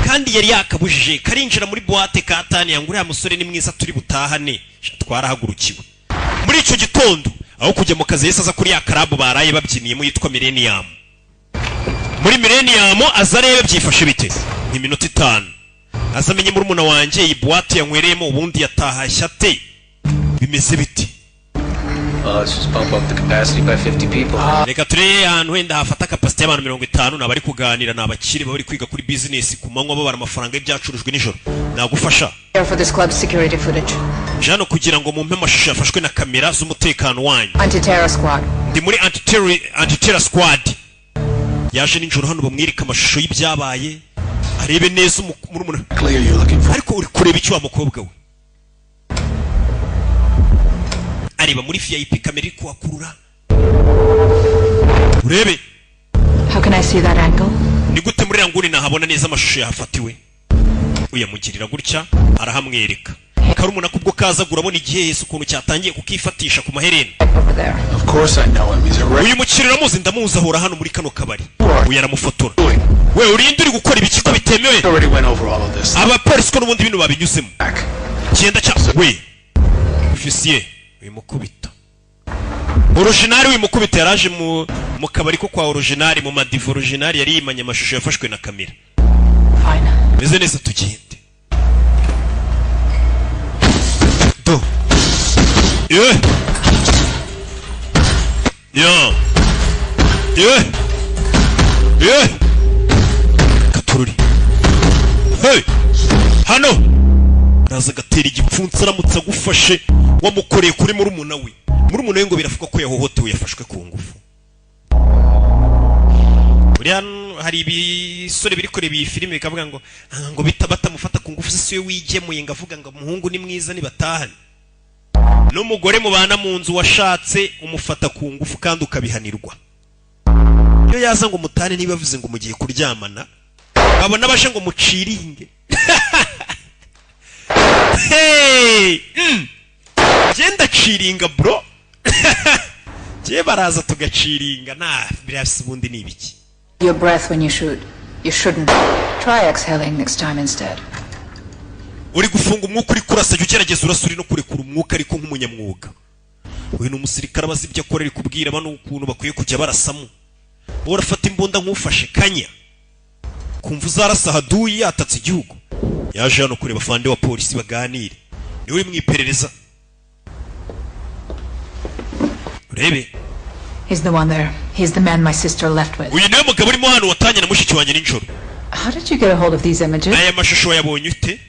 Kandi yari yakabujije karinjira muri boîte ka Tania ngo uriya musore ni mwiza turi butahane. Twarahagurukiwe. Muri icyo gitondo aho kujya mu kazi yesa aza kuri ya club baraye babyiniye mu yitwa Millennium. Muri Millennium azarebe byifashe bite. Ni minota 5. Azamenye murumuna wanje iyi boîte yanywereyemo ubundi yatahashya te. Bimeze biti. Let's just bump up the capacity by 50 people. Reka tureye ahantu wenda hafata capacity y'abantu 50 nabari kuganira n'abakire bari kwiga kuri business ku manywa babara amafaranga y'ibyacurujwe nijoro. Nagufasha. For this club security footage. Jano kugira ngo mumpe amashusho yafashwe na kamera z'umutekano wanyu. Anti-terror squad. Ndi muri anti-terror squad. Yaje ninjoro hano bamwirika amashusho y'ibyabaye. Arebe neza murumuna. Clear you looking for. Ariko uri kureba icyo wa mukobwa we. Areba muri VIP kamera iri kuhakurura. Urebe. How can I see that angle? Ni gute muri ranguni nahabona neza amashusho yahafatiwe. Uyamugirira gutya arahamwereka. Karumuna kubwo kaza gurabona igihe Yesu ukuntu cyatangiye kukifatisha ku maherena. Of course I know him. He's a Uyu mukirira muzi ndamuzi ahora hano muri kano kabari. Uyu aramufotora. We urinde uri gukora ibiki ko bitemewe. already went over all of this. Aba police ko n'ubundi bintu babinyuzemo. Cyenda cya we. Officier uyu mukubita. original wimukubita yaraje mu kabari ko kwa original mu madivo original yari yimanye amashusho yafashwe na kamera. Fine. Meze neza tugende. Do. Yeah. Katururi. Hey. Hano. Araza gatera igipfunsi aramutse agufashe wamukoreye kuri murumuna we. Murumuna we ngo biravuga ko yahohotewe yafashwe ku ngufu. Uriya hari ibisore biri kureba iyi filime bikavuga ngo batamufata ku ngufu se wigemuye ngavuga ngo umuhungu ni mwiza ni batahane. N'umugore mubana mu nzu washatse umufata ku ngufu kandi ukabihanirwa. Iyo yaza ngo mutane niba bivuze ngo mugiye kuryamana babona bashe ngo muciringe. Hey! Genda ciringa bro. Je baraza tugaciringa birafise ubundi nibiki. Your breath when you shoot. You shouldn't. Try exhaling next time instead. Uri gufunga umwuka uri kurasa ugerageza urasuri no kurekura umwuka ariko nk'umunyamwuga. We n'umusirikare abazi ibyo akora ari kubwira abantu ukuntu bakwiye kujya barasamo. Urafata imbunda nk'ufashe kanya. Kumva uzarasa haduyi atatse igihugu. Yaje hano kureba fande wa polisi baganire. Ni uri mwiperereza. Urebe. He's the one there. He's the man my sister left with. Uyu niwe mugabo urimo hano watanye na mushiki wanjye n'injoro. How did you get a hold of these images? Aya mashusho yabonye ute?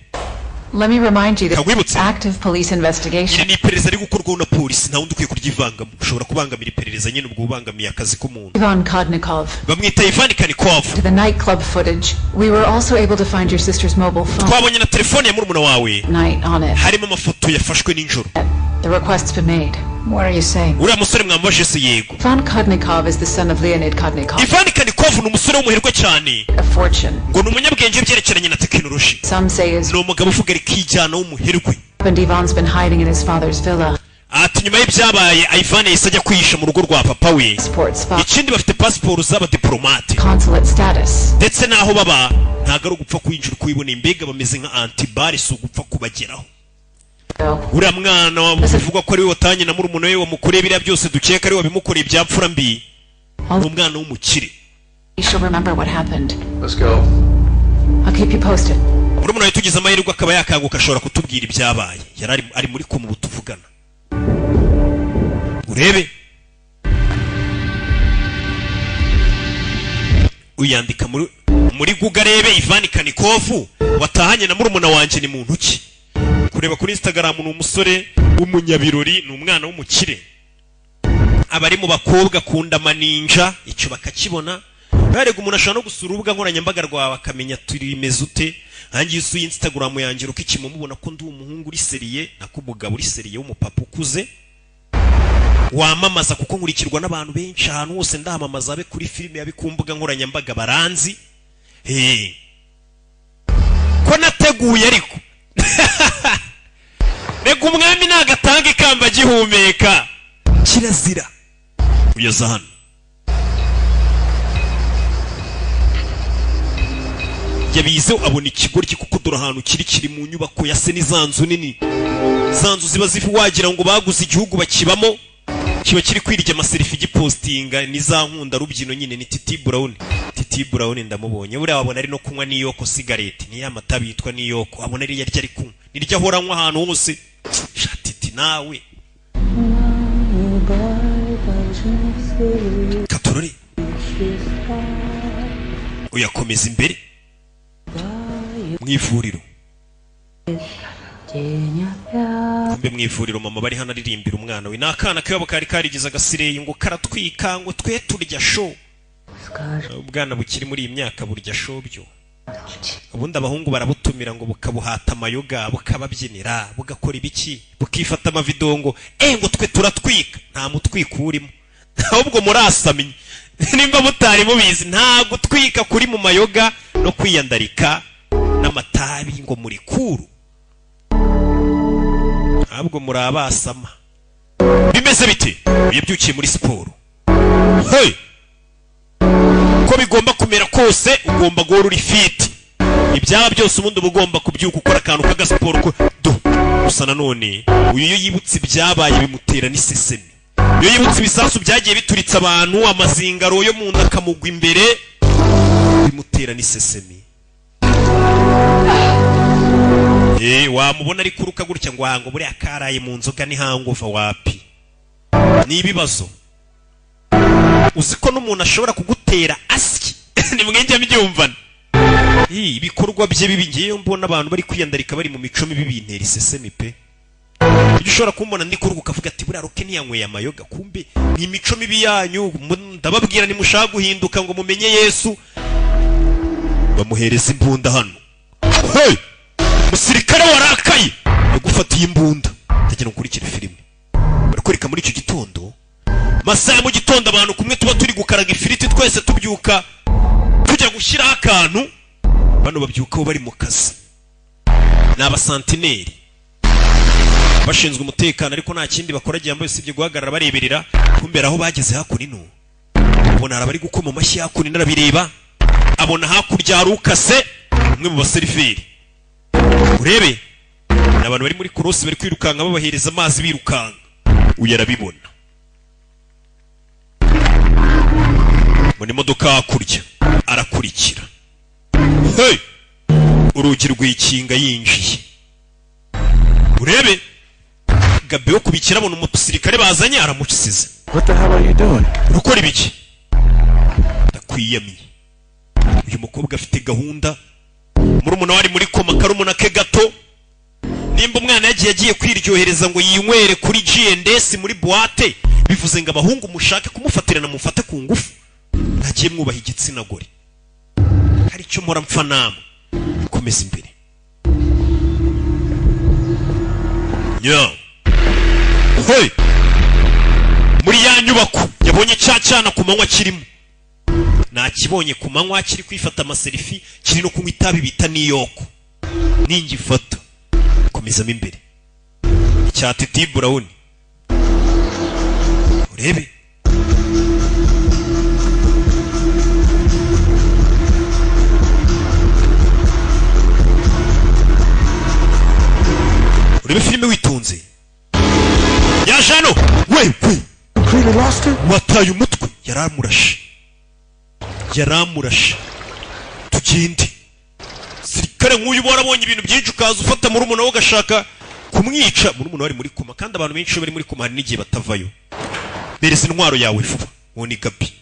Let me remind you that Kagwibutse. active police investigation. Iri ni iperereza ari gukorwaho na polisi nta wundi ukwiye kuryivangamo. Ushobora kubangamira iperereza nyine ubwo ubangamiye akazi k'umuntu. Ivan Kodnikov. Bamwita Ivan Kodnikov. To the nightclub footage, we were also able to find your sister's mobile phone. Twabonye na telefone ya murumuna wawe. Night on it. Harimo amafoto yafashwe n'injoro. The request's been made. What are you saying? Uriya musore mwambaje se yego. Ivan Kodnikov is the son of Leonid Kodnikov. Ivan Kodnikov ni umusore w'umuherwe cyane. A fortune. Ngo ni umunyabwenge byerekeranye na tekinoloji. Some say is. Ni umugabo uvuga rikijyana w'umuherwe. And Ivan's been hiding in his father's villa. Ati nyuma y'ibyabaye Ivan yahise ajya kwihisha mu rugo rwa papa we. Ikindi bafite passport z'abadiplomate. Consulate status. Ndetse naho baba ntago ari ugupfa kwinjira kwibona imbega bameze nka antibari si ugupfa kubageraho. Uriya mwana wavuga ko ari we watanye na murumuna we wamukoreye biriya byose dukeka ari we wabimukoreye ibyapfura mbi. Umwana w'umukire. You should remember what happened. Let's go. I'll keep you posted. Murumuna we tugize amahirwe akaba yakanguka ashobora kutubwira ibyabaye. Yari ari muri ko mu butuvugana. Urebe. Uyandika muri Google rebe Ivan Kodnikov watahanye na murumuna wanje ni muntu ki. Kureba kuri Instagram ni umusore w'umunyabirori ni umwana w'umukire. Abari mu bakobwa kunda maninja icyo bakakibona. Barega umuntu ashobora no gusura urubuga nkoranyambaga rwawe akamenya turimeze ute. Hangi usuye Instagram yanjye uko ikimubona ko ndi umuhungu uri seriye nako umugabo uri seriye w'umupapa ukuze. Wamamaza kuko nkurikirwa n'abantu benshi ahantu hose ndamamaza abe kuri filime yabe ku mbuga nkoranyambaga baranzi. Ko nateguye ariko. Rega umwami nagatanga ikamba gihumeka. Kirazira. Uyoza hano. Yabize abona ikigoryi kuko dore ahantu kiri mu nyubako ya se n'izanzu nini. Zanzu ziba zifi wagira ngo baguze igihugu bakibamo. Kiba kiri kwirya amaselfie gipostinga ni za nkunda rubyino nyine ni Titi Brown. Titi Brown ndamubonye buriya wabona ari no kunywa niyoko cigarette ni ya matabi yitwa niyoko abona ari yarya ari kunywa nirya horanywa ahantu hose. Shatiti nawe. Katorori. Uyakomeza imbere. Mwivuriro. Kumbe mwivuriro mama bari hano aririmbira umwana we nakana kabo kari karigize agasireye ngo karatwika ngo twe turya show. Ubwana bukiri muri iyi myaka burya show byo. Ubundi abahungu barabutumira ngo bukabuhata amayoga bukababyinira bugakora ibiki bukifata amavideo ngo ngo twe turatwika nta mutwika urimo. Ahubwo murasamye nimba mutari mubizi nta gutwika kuri mu mayoga no kwiyandarika n'amatabi ngo muri kuru. Ahubwo murabasama. Bimeze bite? Yabyukiye muri siporo. Hey! Ko bigomba kumera kose ugomba guhora uri fit. Ibyaba byose ubundi ugomba kubyuka ukora akantu k'agasiporo ko do. Gusa nanone uyu yibutse ibyabaye bimutera n'isesemi. iyo yibutse ibisasu byagiye bituritsa abantu, amazingaro yo mu nda akamugwa imbere, bimutera n'isesemi. Wamubona ari kuruka gutya ngo hango buriya karaye mu nzoga ni hangover wapi. Ni ibibazo. Uzi ko n'umuntu ashobora kugutera aski ni mwenge mbyumvana. Ibikorwa bye bibi ngiye mbona abantu bari kwiyandarika bari mu mico mibi bintera isesemi pe. Ibyo ushobora kumbona ndi kuruka ukavuga ati buriya roke niyanyweye amayoga, kumbe ni imico mibi yanyu. Ndababwira ni mushaka guhinduka ngo mumenye Yesu, bamuhereza imbunda hano. Hey! Musirikare warakaye yagufatiye imbunda. Ndagira ukurikire filime. Barakoreka muri icyo gitondo, masaha mu gitondo abantu kumwe tuba turi gukaraga ifiriti twese tubyuka tujya gushyiraho akantu. Bano babyukaho bari mu kazi, ni abasantineri bashinzwe umutekano, ariko nta kindi bakora gihambo usibye guhagarara bareberera. Kumbera aho bageze hakuno, ubona arabari gukoma amashyi hakuno arabireba, abona hakurya hari ukase umwe mu baseriveri. Urebe n'abantu bari muri korosi bari kwirukanka babahereza amazi birukanka, uyu arabibona. Muri modoka hakurya arakurikira. Hey! Urugi rw'ikinga yinjiye. Urebe Gabe yo kubikira abona umusirikare bazanye aramusize. What the hell are you doing? Rukora ibiki? Ndakwiyamye. Uyu mukobwa afite gahunda. Murumuna wari muri koma, karumuna ke gato. Nimba umwana yagiye kwiryohereza ngo yinywere kuri G&S muri boîte, bivuze ngo abahungu mushake kumufatirana mufate ku ngufu. Ntagiye mwubaha igitsina gore. Hari cyo mura mpfa nama. Komeza imbere. Hey! Muri ya nyubako yabonye cyana ku manywa kirimo. Nakibonye ku manywa kiri kwifata amaselfie, kiri no kunywa itabi bita niyoko. Ningifata. Komezamo imbere. Icyatiti Brown. Urebe. Urebe filime witonze. Yajano, we. Completely lost it? Wataye umutwe, yaramurashe. Tugende. Sirikare nk'uyu warabonye ibintu byinshi ukaza ufata muri umuntu ugashaka kumwica. Muri umuntu wari muri koma, kandi abantu benshi bari muri koma hari n'igihe batavayo. Bereza intwaro yawe vuba. Uwo ni Gabi.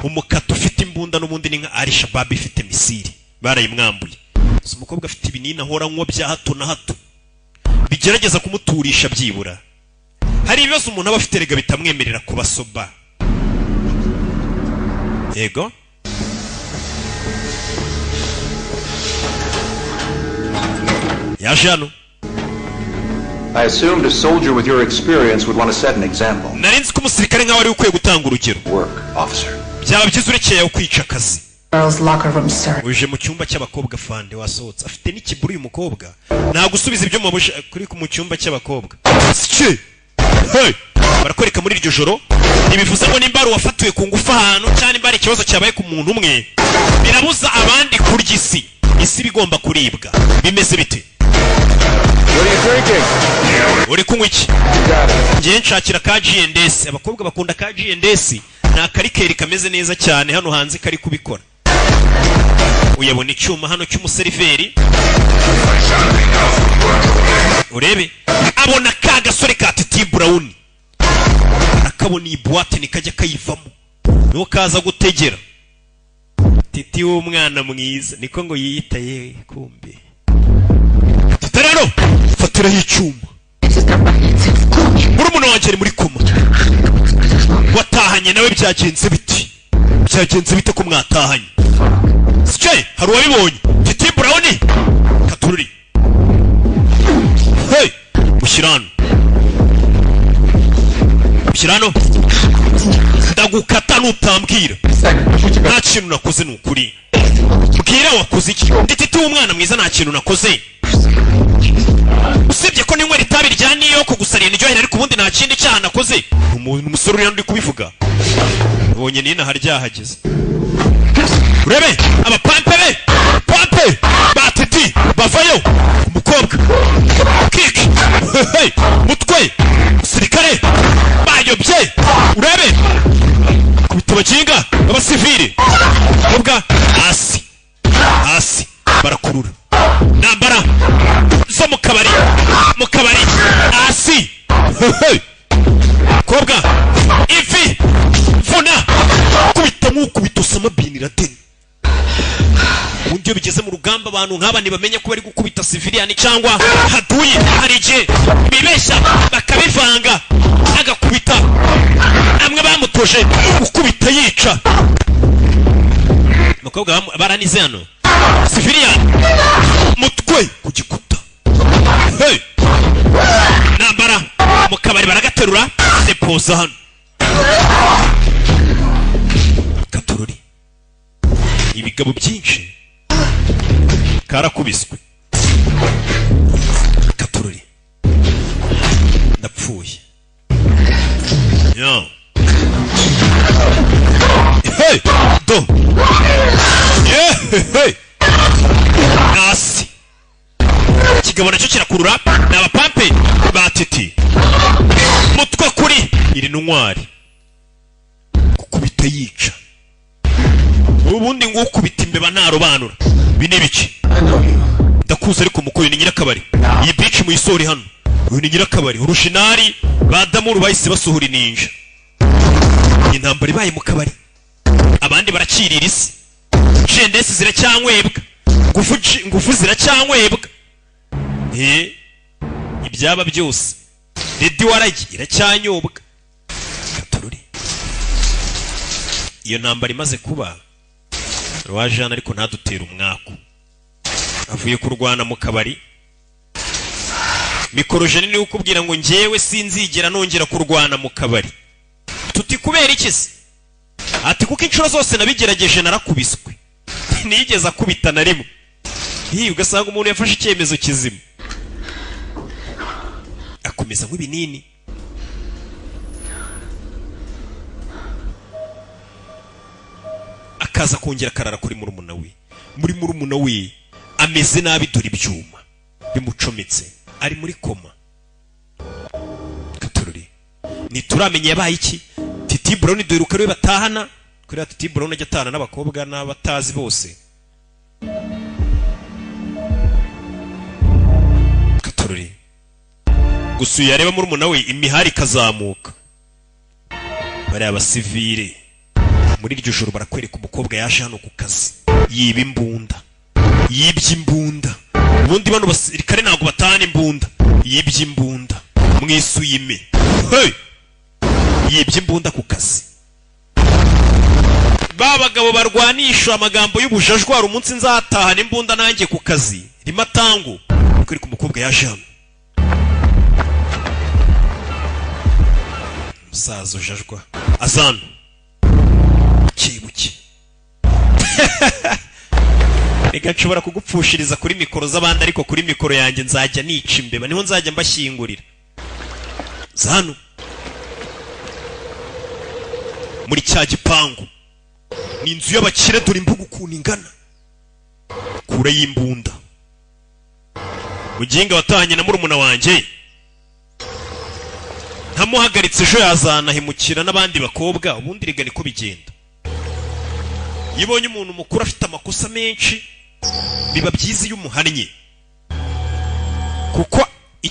Umukata ufite imbunda n'ubundi ni nka Al Shabab ifite misiri. Barayimwambuye. So umukobwa afite ibinini ahora anywa bya hato na hato, bigerageza kumuturisha byibura. Hari ibibazo umuntu aba afite rega bitamwemerera kuba soba. Yego. Yajano. I assumed a soldier with your experience would want to set an example. Narinzi ko umusirikare nkaho ari ukwiye gutanga urugero. Work, officer. Byaba byiza urekeye kwica akazi. Girls' locker room, sir. Uje mu cyumba cy'abakobwa fande wasohotse. Afite n'ikiburu uyu mukobwa. Nta gusubiza ibyo mabusha kuri mu cyumba cy'abakobwa. Sike. Hey! Barakoreka muri iryo joro. Ibivuze ngo nimba wafatiwe ku ngufu ahantu cyane imbari ikibazo cyabaye ku muntu umwe, birabuza abandi kurya isi. Isi bigomba kuribwa. Bimeze bite? What are you drinking? Uri kunywa iki? Ngiye nshakira ka G&S. Abakobwa bakunda ka G&S. Nta karikeri kameze neza cyane hano hanze kari kubikora. Uyabona icyuma hano cy'umuseriveri. Urebe abona ka gasore ka Titi Brown, akabona iyi boîte nikajya kayivamo, no kaza gutegera. Titi w'umwana mwiza niko ngo yiyita ye kumbe. Titarano fatira y'icyuma. Murumuna wanjye ari muri koma. Watahanye nawe byagenze biti? Byagenze bite ko mwatahanye? Sike hari wabibonye? Titi Brown katururi. Hey, Mushyirano. Ndagukata nutambwira. Nta kintu nakoze nukuri. Mbwira wakoze iki? Titi w'umwana mwiza nta kintu nakoze. Usibye ko ninywera itabi rya niyoko gusariye niryohera, ariko ubundi nta kindi cyaha nakoze. Umusore uri hano uri kubivuga. Ubonye nina haryahageze. Urebe abapampe be. Pampe batiti bavayo. Umukobwa. Kiki. Hey, mutwe. Sirikare. Bayo yobye urebe kubita bakinga abasivili ubwa hasi barakurura nambara zo mu kabari hasi kobwa ifi vuna kubita Osama bin Laden undi yo bigeze mu rugamba abantu nk'aba ntibamenye ko bari gukubita civilian cyangwa haduye hari igihe bibeshya bakabivanga agakubita amwe bamutoje gukubita yica mukobwa baranize hano civilian mutwe ku gikuta nambara mu kabari baragaterura depoza hano katururi ibigabo byinshi karakubiswe katururi ndapfuye yo do hasi ikigabo nacyo kirakurura ni abapampe batiti mutwe kuri iri ntwari gukubita yica ubundi ngukubita imbeba ntarobanura bine biki ndakuze ariko mukoyo ni nyirakabari iyi bici mu isori hano uyu ni nyirakabari urushinari badamuru bahise basohora ininja intambara ibaye mu kabari abandi baracirira isi jendesi ziracyanywebwa ngufu ziracyanywebwa ibyaba byose redi waragi iracyanyobwa katururi iyo ntambara imaze kuba rwajana ariko ntadutera umwaku avuye kurwana mu kabari mikorojeni niwe ukubwira ngo njyewe sinzigera nongera kurwana mu kabari tuti kubera iki se ati kuko inshuro zose nabigerageje narakubiswe nigeze akubita na rimwe ugasanga umuntu yafashe icyemezo kizima akomeza nk'ibinini akaza kongera karara kuri murumuna we ameze nabi dore ibyuma bimucometse ari muri koma katururi ntituramenye yabaye iki Titi Brown duheruka rero batahana kuri Titi Brown ajya atahana n'abakobwa n'abatazi bose katururi gusa yareba murumuna we imihari kazamuka bari abasivile muri iryo joro barakwereka umukobwa yaje hano ku kazi yibye imbunda ubundi bano basirikare ntago batahana imbunda yibye imbunda mwisuyime yibye imbunda ku kazi babagabo barwanisha amagambo y'ubujajwara umunsi nzatahana imbunda nanjye ku kazi rimatango kwereka umukobwa yaje hano musazo jajwa azana kibuki reka nshobora kugupfushiriza kuri mikoro z'abandi ariko kuri mikoro yanjye nzajya nica imbeba niho nzajya mbashyingurira zano muri cya gipangu ni inzu y'abakire dore imbuga ukuntu ingana kure y'imbunda muginga watahanye na murumuna wanjye ntamuhagaritse ejo yazanahemukira n'abandi bakobwa ubundi rega niko bigenda yibonye umuntu mukuru afite amakosa menshi biba byiza iyo umuhannye kuko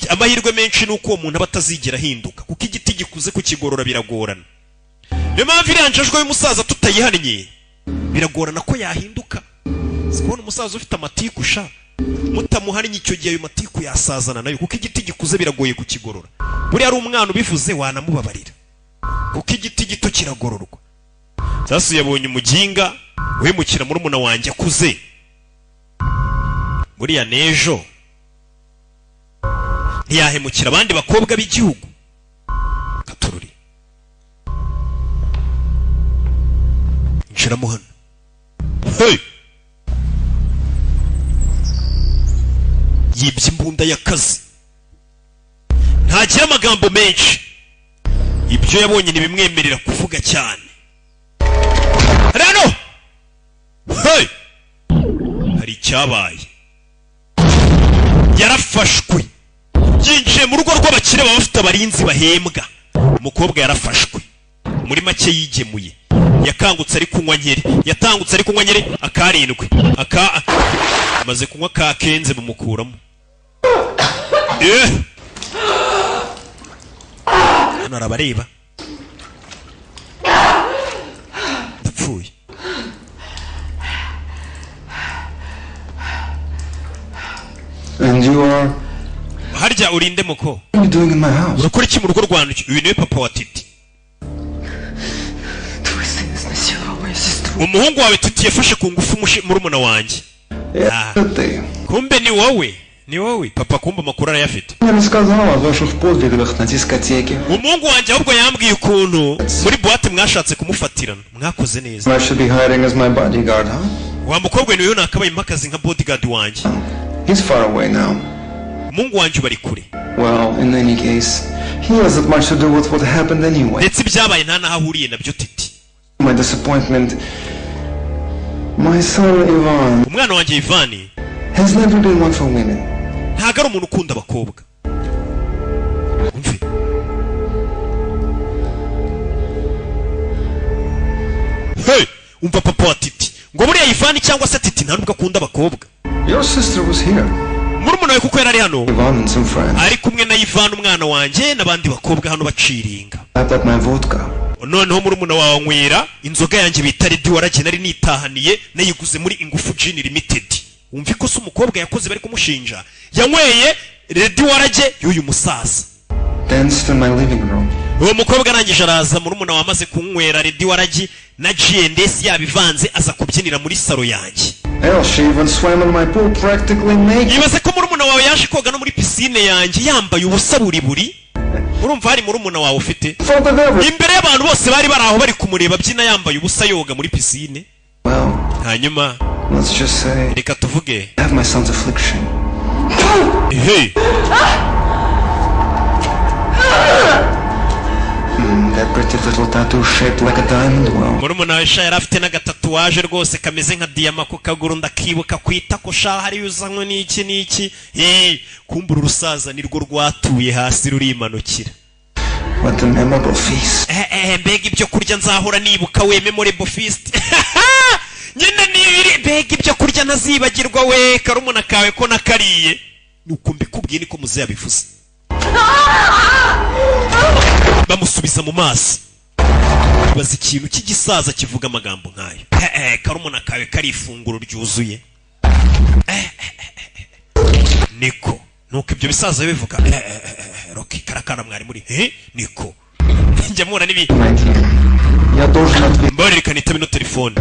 amahirwe menshi nuko uwo muntu aba atazigera ahinduka kuko igiti gikuze kukigorora biragorana niyo mpamvu iriya njajwa y'umusaza tutayihannye biragorana ko yahinduka sikubona umusaza ufite amatiku sha mutamuhannye icyo gihe ayo matiku yasazana nayo kuko igiti gikuze biragoye kukigorora buriya ari umwana ubivuze wanamubabarira kuko igiti gito kiragororwa sasa yabonye umuginga uhemukira murumuna wanjye akuze buriya nejo ntiyahemukira abandi bakobwa b'igihugu katururi nshiramo hano yibye imbunda y'akazi ntagira amagambo menshi ibyo yabonye ntibimwemerera kuvuga cyane rano hari icyabaye yarafashwe yinjiye mu rugo rw'abakire baba bafite abarinzi bahembwa umukobwa yarafashwe muri make yigemuye yakangutse ari kunywa nkeri yatangutse ari kunywa nkeri akarindwi amaze kunywa kakenze bumukuramo hano arabareba ndapfuye And you are harya urinde muko what are you doing in my house? urakora iki mu rugo rwanjye uyu niwe papa wa Titi umuhungu wawe Titi yafashe ku ngufu murumuna wanjye kumbe ni wowe papa kumbe amakuru arayafite umuhungu wanjye ahubwo yambwiye ukuntu muri boîte mwashatse kumufatirana mwakoze neza wa mukobwa niwe nakabaye impakazi nka bodyguard wanjye He's far away now. Mungu wanjye bari kure. Well, in any case, he hasn't much to do with what happened anyway. Ndetse byabaye nta nahahuriye nabyo Titi. My disappointment. My son Ivan. Umwana wanjye Ivan has never been one for women. Ntago ari umuntu ukunda abakobwa. Umve. Hey, umva papa wa Titi. Ngo buriya Ivan cyangwa se Titi nta nubwo akunda abakobwa. Your sister was here. Murumuna wawe kuko yarari hano. Ivan and some friends. Ari kumwe na Ivan umwana wanjye nabandi bakobwa hano baciringa. I bought my vodka. Noneho murumuna wawe nywera inzoga yanjye bita Red Warage nari nitahaniye nayiguze muri Ingufu Gin Limited. Umva ko se umukobwa yakoze bari kumushinja. Yanyweye Red Warage y'uyu musaza. Danced in my living room. Uwo mukobwa arangije araza murumuna wamaze kunywera Red Warage na GNDS yabivanze aza kubyinira muri salo yanjye. Hell, she even swam in my pool practically naked. Yibaze ko murumuna wawe yaje koga no muri piscine yanjye yambaye ubusa buri. Urumva hari murumuna wawe ufite? Imbere y'abantu bose bari baraho bari kumureba byina yambaye ubusa yoga muri piscine. Well, hanyuma let's just say reka tuvuge I have my son's affliction. Hey. That pretty little tattoo shaped like a diamond. Well, murumuna wawe yari afite n'agatatuwaje rwose kameze nka diamant ku kaguru ndakibuka kwita ko sha hari uzanywe n'iki kumbura urusaza nirwo rwatuye hasi rurimanukira. What a memorable feast. Mbega ibyo kurya nzahora nibuka we memorable feast. Nyine nibiri mbega ibyo kurya ntazibagirwa we karumuna kawe ko nakariye nuko mbikubwiye niko muze yabivuze. Bamusubiza mu maso bazi ikintu cy'igisaza kivuga amagambo nkayo. Karumuna kawe kari ifunguro ryuzuye. Niko nuko ibyo bisaza bivuga Rocky karakara mwari muri niko njya mura nibi mbareka nitabe no telefone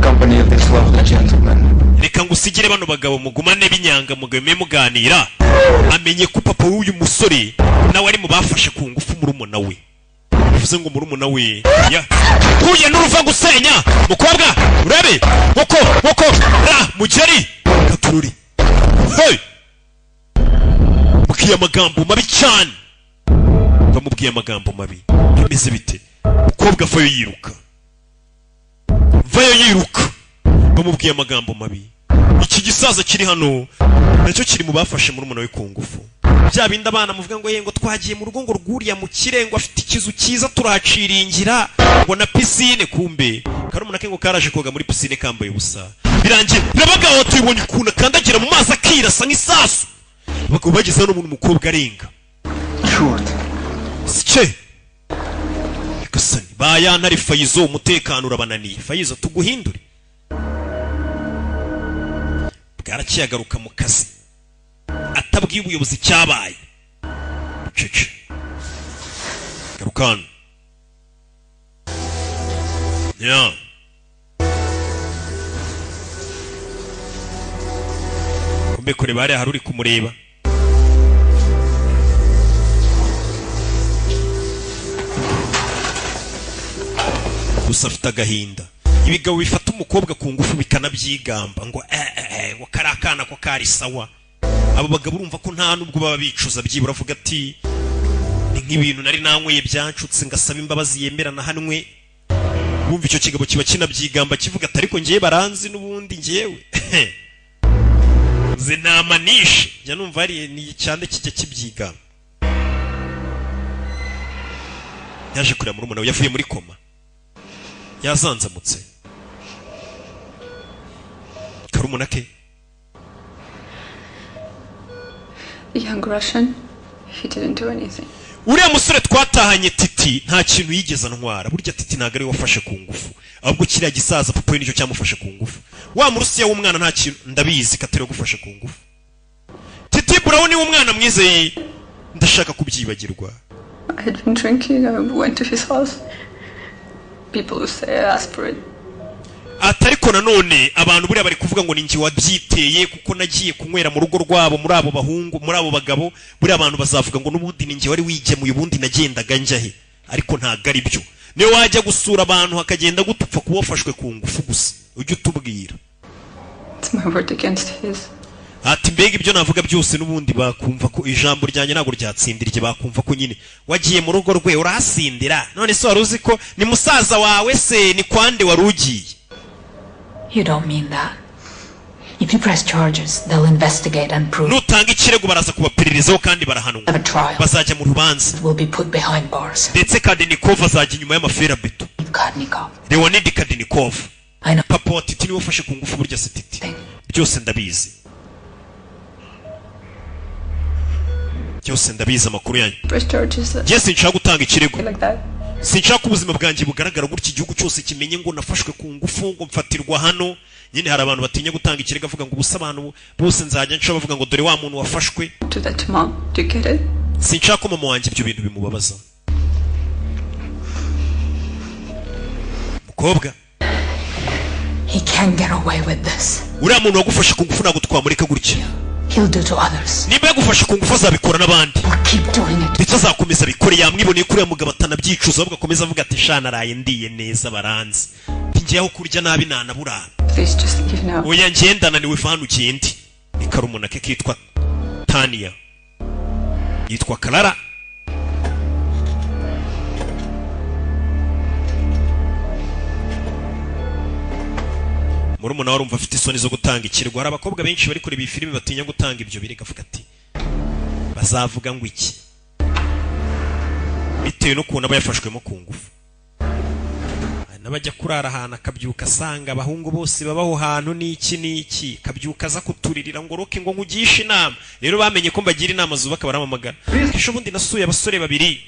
reka ngusigire bano bagabo mugumane binyanga mugame muganira amenye ko papa w'uyu musore nawe ari mu bafashe ku ngufu murumuna we bivuze ngo murumuna we kuye n'uruva gusenya mukobwa urabe woko mugeri katururi mukiye amagambo mabi cyane bamubwiye amagambo mabi bimeze bite mukobwa vayo yiruka bamubwiye amagambo mabi. Iki gisaza kiri hano nacyo kiri mu bafashe murumuna we ku ngufu bya bindi abana muvuga ngo yengo twagiye mu rugo ngo rwuriya mu kirengo afite ikizu cyiza turaciringira ngo na piscine kumbe karumuna ke ngo karaje koga muri piscine kambaye ubusa birangiye nabagaho tubonye ukuntu kandagira mu mazi akirasa nk'isasu bagabo bageze hano umuntu mukobwa arenga Short. Siche Kasani bayana ari Fayizo umutekano urabananiye Fayizo tuguhindure bwarakiyagaruka mu kazi atabwiye ubuyobozi cyabaye cece garukana ya kumbe kure bare haruri kumureba gusa afite agahinda ibigabo bifata umukobwa ku ngufu bikanabyigamba ngo ngo karakana ko kari sawa abo bagabo urumva ko nta nubwo baba bicuza byibura avuga ati ni nk'ibintu nari nanyweye byancutse ngasaba imbabazi yemerana hanwe bumva icyo kigabo kiba kinabyigamba kivuga ati ariko ngiye baranzi n'ubundi ngiyewe ze namanishe njya numva ari ni cyane kijya kibyigamba yaje kureba murumuna we yavuye muri koma yazanzamutse karumuna ke The young Russian, he didn't do anything. uriya musore twatahanye Titi nta kintu yigeze antwara burya Titi ntabwo ari we wafashe ku ngufu ahubwo kiriya gisaza papa we nicyo cyamufashe ku ngufu wa murusiya w'umwana nta kintu ndabizi katari gufasha ku ngufu Titi Brown ni umwana mwize ndashaka kubyibagirwa I had been drinking, I went to his house. People who say I asked for it. atariko nanone abantu buriya bari kuvuga ngo ninjye wabyiteye kuko nagiye kunywera mu rugo rwabo muri abo bahungu muri abo bagabo buriya abantu bazavuga ngo n'ubundi ninjye wari wigemuye ubundi nagendaga njyahe ariko ntago ari byo niyo wajya gusura abantu hakagenda gutupfa kuba wafashwe ku ngufu gusa ujye utubwira It's my word against his. ati mbega ibyo navuga byose n'ubundi bakumva ko ijambo ryanjye ntabwo ryatsindirye bakumva ko nyine wagiye mu rugo rwe urasindira none se wari uzi ko ni musaza wawe se ni kwande wari ugiye You don't mean that. If you press charges, they'll investigate and prove. nutanga ikirego baraza kubapererizaho kandi barahanwa Have a trial. bazajya mu rubanza Will be put behind bars. ndetse Kadnikov azajya inyuma y'amaferabeto Kadnikov. Leonid Kadnikov I know. papa wa Titi niwe wafashe ku ngufu burya se Titi byose ndabizi byose ndabizi amakuru yanyu Press charges that njye sinshaka gutanga ikirego like that. sinshaka ubuzima bwanjye bugaragara gutya igihugu cyose kimenye ngo nafashwe ku ngufu ngo mfatirwa hano nyine hari abantu batinya gutanga ikirego avuga ngo ubusa abantu bose nzajya nca bavuga ngo dore wa muntu wafashwe Do that to mom. Do you get it? sinshaka ko mama wanjye ibyo bintu bimubabaza mukobwa He can't get away with this. uriya muntu wagufashe ku ngufu ntabwo twamureka gutya He'll do to others. niba yagufashe ku ngufu azabikora n'abandi He'll keep doing it. ndetse azakomeza abikore yamwiboneye kuri uriya mugabo atanabyicuza ahubwo akomeza avuga ati shana araye ndiye neza baranzi ngeyeho kurya nabi nanaburara Please just leave now. oya ngendana niwe vana ugende ni karumuna ke kitwa Tania yitwa Clara murumuna warumva afite isoni zo gutanga ikirego hari abakobwa benshi bari kureba iyi filime batinya gutanga ibyo birega avuga ati bazavuga ngo iki bitewe n'ukuntu aba yafashwemo ku ngufu n'abajya kurara ahantu akabyuka asanga abahungu bose babaho hantu n'iki kabyuka aza kuturirira ngo roke ngo nkugishe inama rero bamenye ko mbagira inama zubaka baramamagara ejo bundi nasuye abasore babiri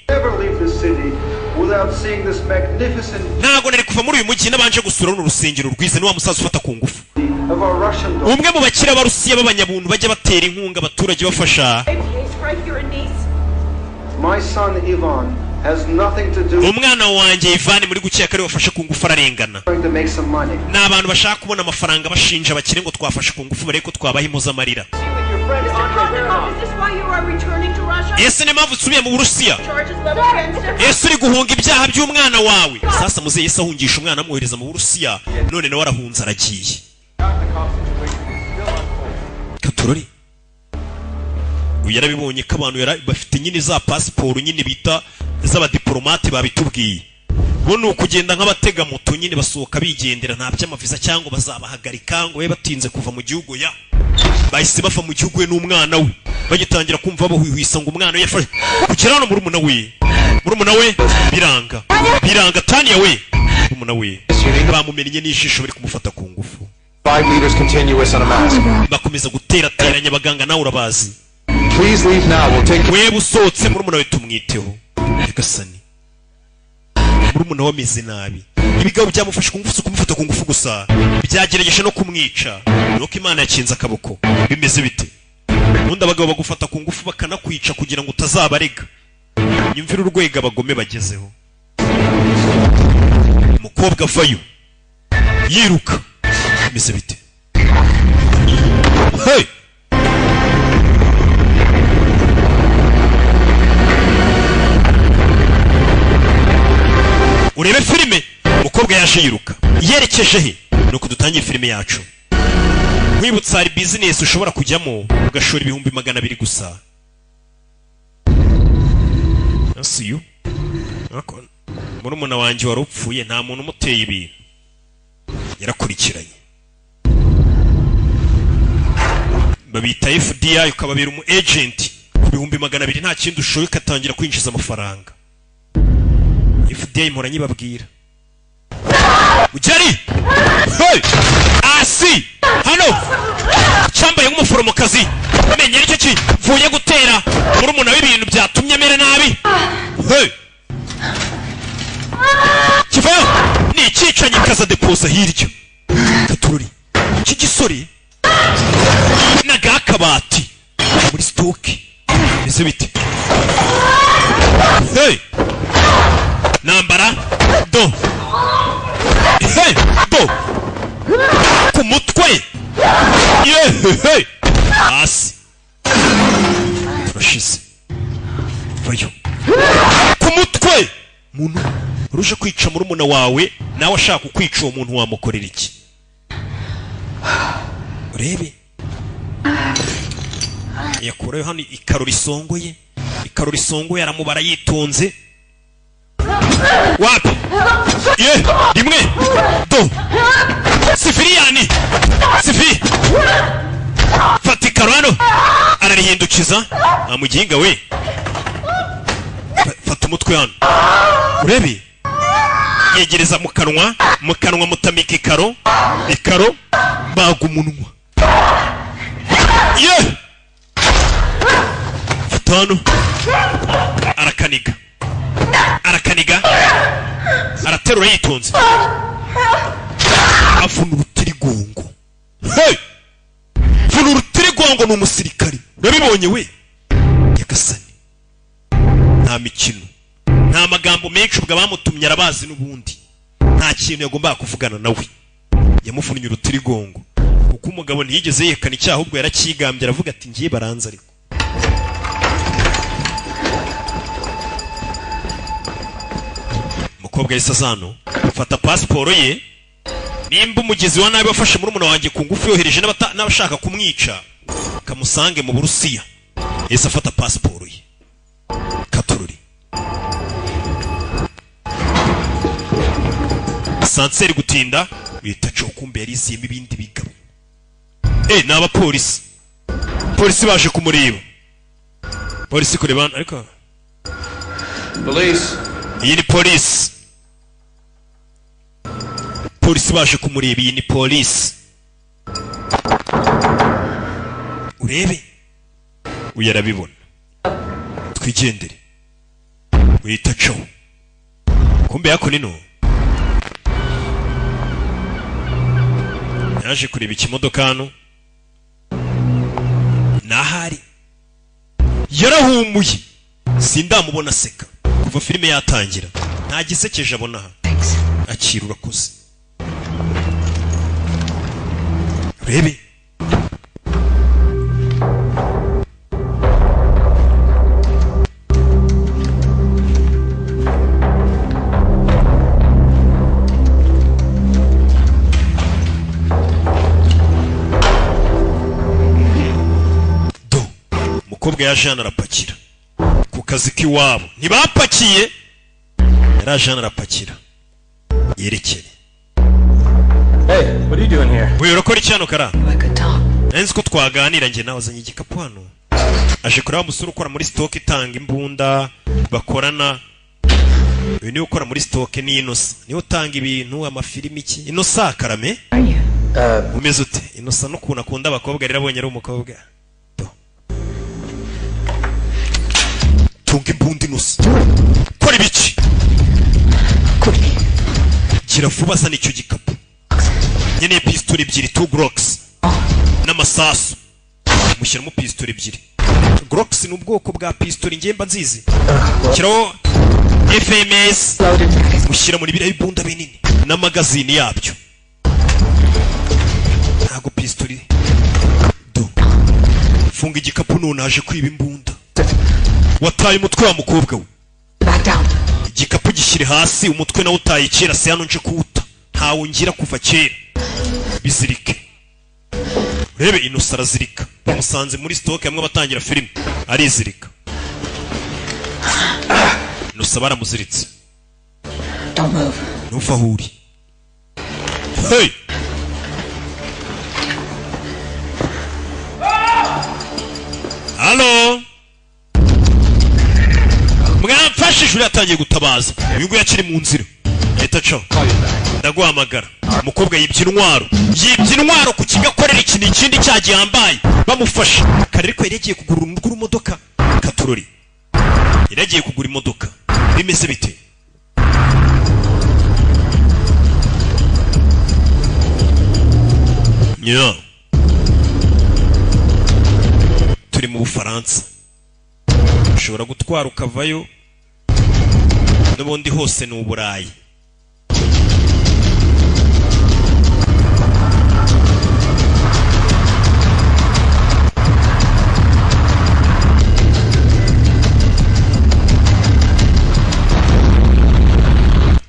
ntago nari kuva muri uyu mujyi nabanje gusura runo rusengero rwize n'uwa musaza ufata ku ngufu umwe mu bakire b'abarusiya b'abanyabuntu bajya batera inkunga abaturage bafasha umwana wanjye Ivan muri gukeka ari wafashe ku ngufu ararengana ni abantu bashaka kubona amafaranga bashinja abakire ngo twafashe ku ngufu bareko twabaha impozamarira ese ni mpamvu usubiye mu Burusiya ese uri guhunga ibyaha by'umwana wawe sasa muzehe Yesu ahungisha umwana amwohereza mu Burusiya none nawe arahunze aragiye katurori uyu yarabibonye ko abantu bafite nyine za pasiporo nyine bita z'abadiplomate babitubwiye bo ni ukugenda nk'abatega moto nyine basohoka bigendera nta by'amaviza cyangwa bazabahagarika ngo babe batinze kuva mu gihugu ya bahise bava mu gihugu we n'umwana we bagitangira kumva bahwihwisa ngo umwana we yafashe kugera hano murumuna we biranga Tania we murumuna we bamumenye n'ijisho bari kumufata ku ngufu 5 meters continuous on a mask. bakomeza guterateranya abaganga nawe urabazi Please leave now. We'll take wewe usotse murumuna we tumwiteho Gasani murumuna we ameze nabi ibigabo byamufashe ku ngufu kumufata ku ngufu gusa byagerageje no kumwica nuko Imana yakinze akaboko bimeze bite ubundi abagabo bagufata ku ngufu bakanakwica kugira ngo utazabarega nyumvira urwego abagome bagezeho umukobwa avayo yiruka bimeze bite hey urebe filime umukobwa yaje yiruka yerekeje he nuko dutangiye filime yacu nkwibutsa hari business ushobora kujyamo ugashora 200 gusa nasiyo murumuna wanjye warupfuye nta muntu umuteye ibintu yarakurikiranye babita FBI ukababera umu agent ku 200 nta kindi ushoboye katangira kwinjiza amafaranga day mpora nyibabwira ujari hey asi hano cyambaye nk'umuforomokazi menye aricyo kivuye gutera murumuna w'ibintu byatumye amera nabi hey kiva ni ikicanye kaza deposa hiryo katururi iki gisore nagakabati muri stoki ese bite hey nambara do hey do ku mutwe hey asi turashize vayo ku mutwe muntu uruje kwica murumuna wawe nawe ashaka kukwica uwo muntu wamukorera iki urebe yakurayo hano ikaro risongoye aramubara yitonze wapi rimwe do sifiriyani sifi fata ikaro hano ararihindukiza amuginga we fata umutwe hano urebe yegereza mu kanwa mutamika ikaro baga umunwa fata hano arakaniga araterura yitonze avuna urutirigongo hey vuna urutirigongo ni umusirikari urabibonye we Nyagasani nta mikino nta magambo menshi ubwo bamutumye arabazi n'ubundi nta kintu yagombaga kuvugana nawe yamufunnye urutirigongo kuko umugabo ntiyigeze yekana icyaha ubwo yarakigambye aravuga ati ngiye baranza ariko umukobwa yisazano fata pasiporo ye nimba umugezi wa nabi wafashe murumuna wanjye ku ngufu yohereje n'abashaka kumwica kamusange mu Burusiya yese afata pasiporo ye katururi sanseri gutinda wita cokumbe yarisiyemo ibindi bigabo ni abapolisi baje kumureba polisi kurebana ariko Police. iyi ni polisi baje kumureba iyi ni polisi urebe uyarabibona twigendere wita co kumbe yako nino yaje kureba ikimodoka hano nahari yarahumuye sindamubona seka kuva filime yatangira nta gisekeje abona aha akira urakoze rebe umukobwa yaje hano arapakira ku kazi k'iwabo ntibapakiye yaraje hano arapakira yerekere Hey, what are you doing here? we urakora iki hano kara We could talk. nzi ko twaganira njye nawe azanye igikapu hano aje kureba umusore ukora muri stock itanga imbunda bakorana uyu niwe ukora muri stock ni Inosa niwe utanga ibintu amafilimi iki Inosa karame Are you? umeze ute Inosa n'ukuntu akunda abakobwa rero abonye ari umukobwa tunga imbunda Inosa kora ibiki gira vuba sana icyo gikapu nyene pistol ebyiri 2 Glocks n'amasasu mushyiramo pistol ebyiri Glocks ni ubwoko bwa pistol ngemba nzizi kiraho FMS mushyira muri biriya bibunda binini n'amagazini yabyo ntago pistol do funga igikapu none aje kwiba imbunda wataye umutwe wa mukobwa we Back down. igikapu gishyire hasi umutwe nawe utaye kera se hano nje kuwuta ntawe ngira kuva kera bizirike urebe Inosa arazirika bamusanze muri stock hamwe batangira filime arizirika Inosa baramuziritse Don't move. nuva huri hey halo mwamfashije hejuru yatangiye gutabaza uyu nguyu akiri mu nzira leta co ndaguhamagara umukobwa yibye intwaro ku kigakorera ikintu ikindi cyagihambaye bamufasha kare ko yagiye kugura imodoka katurori yagiye kugura imodoka bimeze bite turi mu Bufaransa ushobora gutwara ukavayo n'ubundi hose ni Uburayi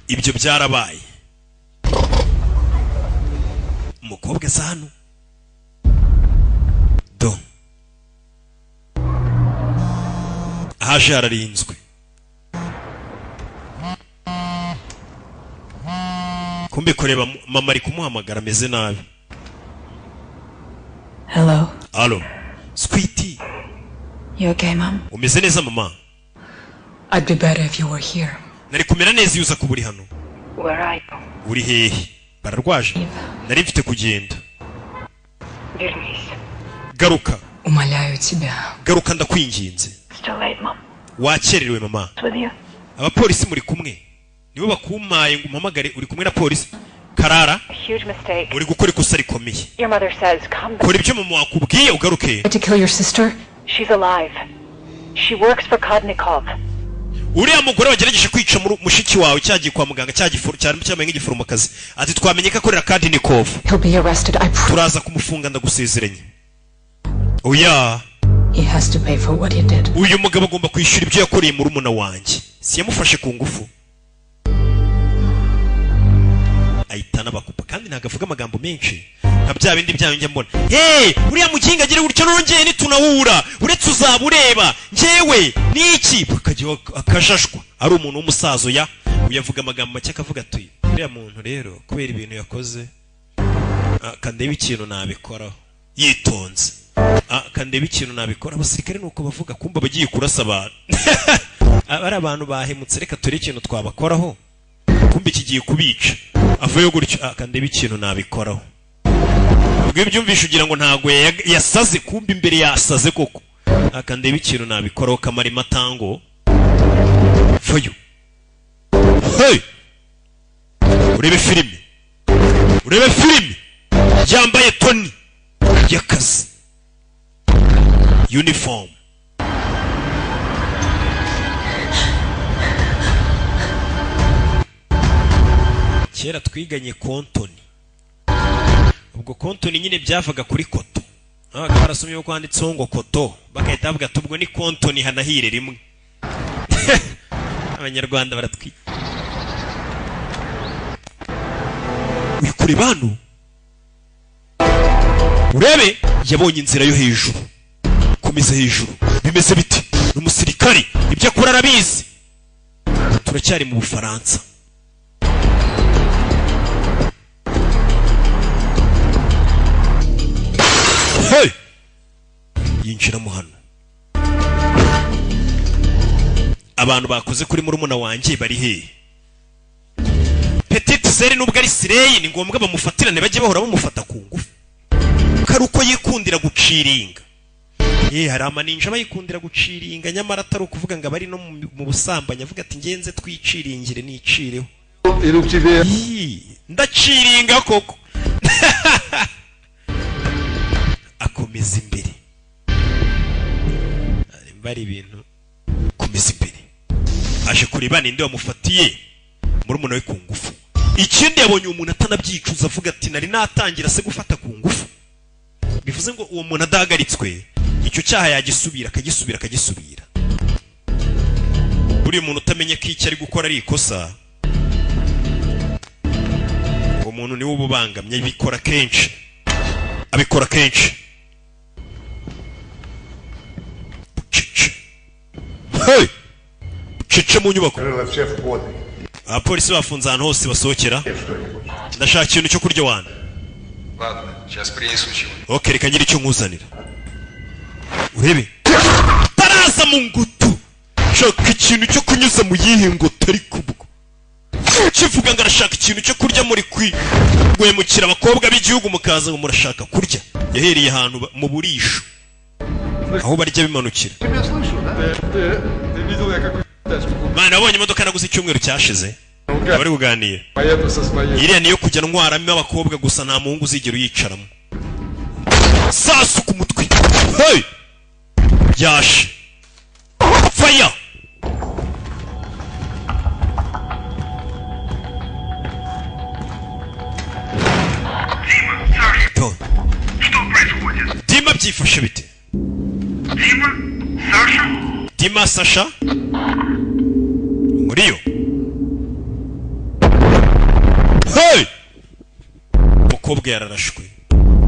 ibyo byarabaye umukobwa asa hano do ahaje hararinzwe kumbe kureba mama ari kumuhamagara ameze nabi Hello sweetie You okay, Mom? umeze neza mama I'd be better if you were here. nari kumera neza iyo uza kuba uri hano Where are you? uri hehe bararwaje nari mfite kugenda garuka Умоляю тебя. garuka ndakwinginze Still late, Mom. wakererewe mama With you? abapolisi muri kumwe nibo bakumaye ngo umpamagare uri kumwe na polisi karara Huge mistake. uri gukora ikosa rikomeye Your mother says come back. kora ibyo mama wakubwiye ugaruke To kill your sister? She's alive. She works for Kodnikov. uriya mugore wagerageje kwica mushiki wawe cyagiye kwa muganga cyamenye nk'igiforomokazi ati twamenye ko akorera Kodnikov He'll be arrested, I promise. turaza kumufunga ndagusezeranye oya He has to pay for what he did. uyu mugabo agomba kwishyura ibyo yakoreye murumuna wanjye si yamufashe ku ngufu ahita n'abakupa kandi ntabwo avuga amagambo menshi nka bya bindi byayo njya mbona uriya muginga agire gutyo nongeye nitunahura uretse uzaba ureba njyewe niki akajya akajashwa ari umuntu w'umusazo uyavuga amagambo make akavuga ati uriya muntu rero kubera ibintu yakoze kandeba ikintu nabikoraho yitonze kandeba ikintu nabikora abasirikare nuko bavuga kumba bagiye kurasa abantu ari abantu bahemutse reka turi ikintu twabakoraho kumbe kigiye kubica avuye gutyo kandeba ikintu nabikoraho ubwo byumvisha ugira ngo ntago yasaze kumbe imbere yasaze koko kandeba ikintu nabikoraho kamari matango fayo hey urebe filime yambaye toni y'akazi uniform kera twiganye kontoni ubwo kontoni nyine byavaga kuri koto abaga barasomye ko handitseho ngo koto bagahita bavuga ati ubwo ni kontoni hanahire rimwe abanyarwanda baratwika uri kure bantu urebe yabonye inzira yo hejuru komeza hejuru bimeze biti n'umusirikari ibyo akora arabizi turacyari mu Bufaransa hey yinjiramo hano abantu bakoze kuri murumuna wanjye bari hehe petite seri nubwo ari sireyi ni ngombwa bamufatirane bajye bahora bamufata ku ngufu kari uko yikundira guciringa hari amaninja bayikundira guciringa nyamara atari ukuvuga ngo abari no mu busambanyi avuga ati ngenze twiciringire nicireho ndaciringa koko akomeza imbere bari ibintu komeza imbere aje kureba ninde wamufatiye murumuna we ku ngufu ikindi yabonye umuntu atanabyicuza avuga ati nari natangira se gufata ku ngufu bivuze ngo uwo muntu adahagaritswe icyo cyaha yagisubira akagisubira buri muntu utamenye ko icyo ari gukora ari ikosa uwo muntu niwe ububangamye abikora kenshi hey cece mu nyubako abapolisi bafunze ahantu hose basohokera ndashaka ikintu cyo kurya wana reka nyiri icyo nkuzanira urebe taraza mu ngutu shaka ikintu cyo kunyuza mu yihingo tari kubwo kivuga ngo arashaka ikintu cyo kurya muri gwemukira abakobwa b'igihugu mukaza ngo murashaka kurya yahereye ahantu mu burisho aho barya bimanukira mana abonye imodoka naguze icyumweru cyashize bari kuganira iriya niyo kujya ntwaramo abakobwa gusa nta muhungu uzigera uyicaramo sasu ku mutwe hey yashe fire Dima byifashe bite Dima Sasha Muriyo Hey Mukobwa yararashwe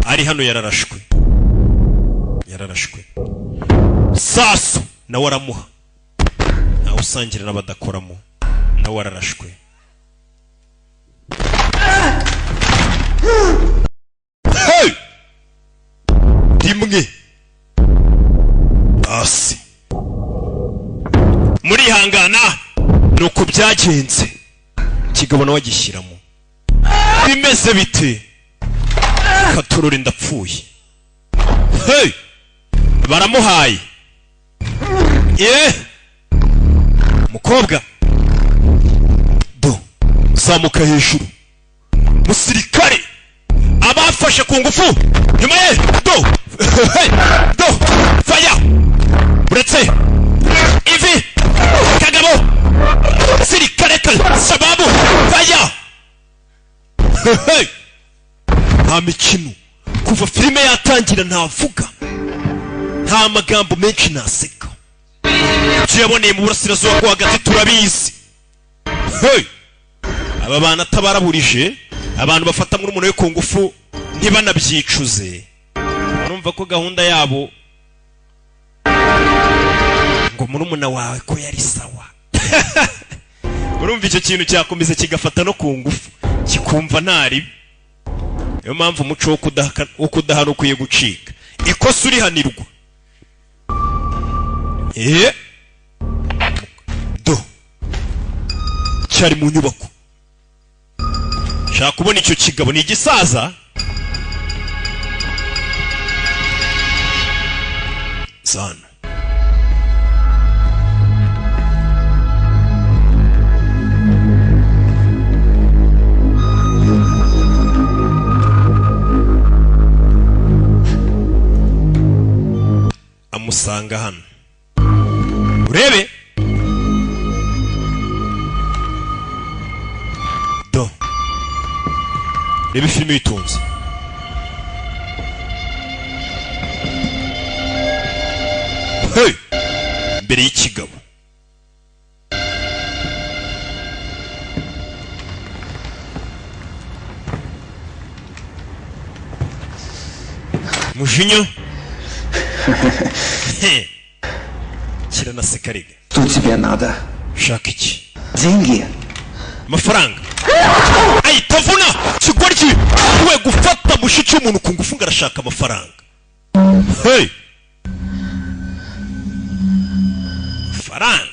ari hano yararashwe Sasu na waramuha nawe usangira n'abadakoramo na wararashwe Hey Dimwe Asi muri hangana nuko byagenze kigabo nawe gishyiramo bimeze bite katurura ndapfuye hey baramuhaye mukobwa do zamuka hejuru musirikare abafashe ku ngufu nyuma ye do hey do fire buretse ivi kagabo sirikare sababu fire hey nta mikino kuva filime yatangira ntavuga nta magambo menshi naseka tuyaboneye mu burasirazuba bwo hagati turabizi hey aba bana atabaraburije abantu bafata muri umuntu we ku ngufu ntibanabyicuze urumva ko gahunda yabo ngo murumuna wawe ko yari sawa urumva icyo kintu cyakomeza kigafata no ku ngufu kikumva ntari niyo mpamvu umuco wo kudahana ukwiye gucika ikosa urihanirwa do cyari mu nyubako shaka kubona icyo kigabo ni igisaza sana amusanga hano urebe do reba filime yitonze hey mbere y'ikigabo Mujinho Kiranaseka rega Что тебе надо? Shaka iki Деньги. Amafaranga Ay tavuna kigoryi we gufata mushiki umuntu ku ngufu ngarashaka amafaranga Hey Faranga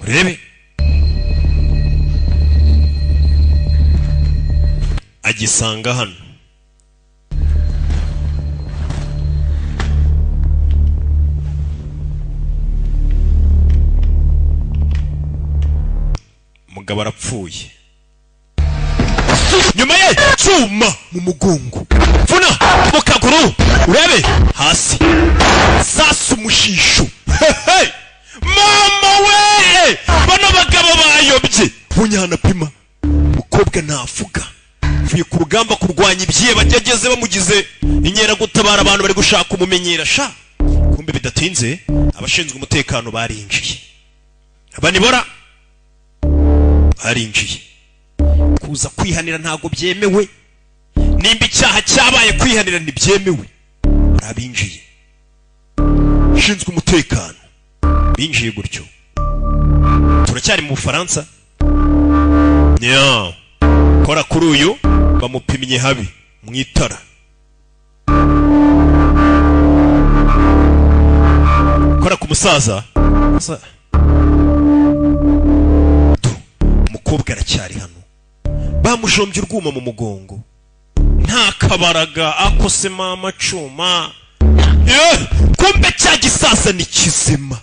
Urebe agisanga hano mugabo arapfuye nyuma ye cyuma mu mugongo vuna mu kaguru urebe hasi sasa umushisho mama we bano bagabo bayobye bunyana pima mukobwa navuga vuye ku rugamba kurwanya ibyiye bagegeze bamugize inyera gutabara abantu bari gushaka umumenyera sha kumbe bidatinze abashinzwe umutekano barinjiye abanibora barinjiye kuza kwihanira ntago byemewe nimba icyaha cyabaye kwihanira ntibyemewe arabinjiye shinzwe umutekano binjiye gutyo turacyari mu Bufaransa kora kuri uyu bamupimye habi mu itara. Kora ku musaza umukobwa aracyari hano, bamujombye urwuma mu mugongo, nta kabaraga akose mama cuma. Kumbe cya gisasa ni kizima.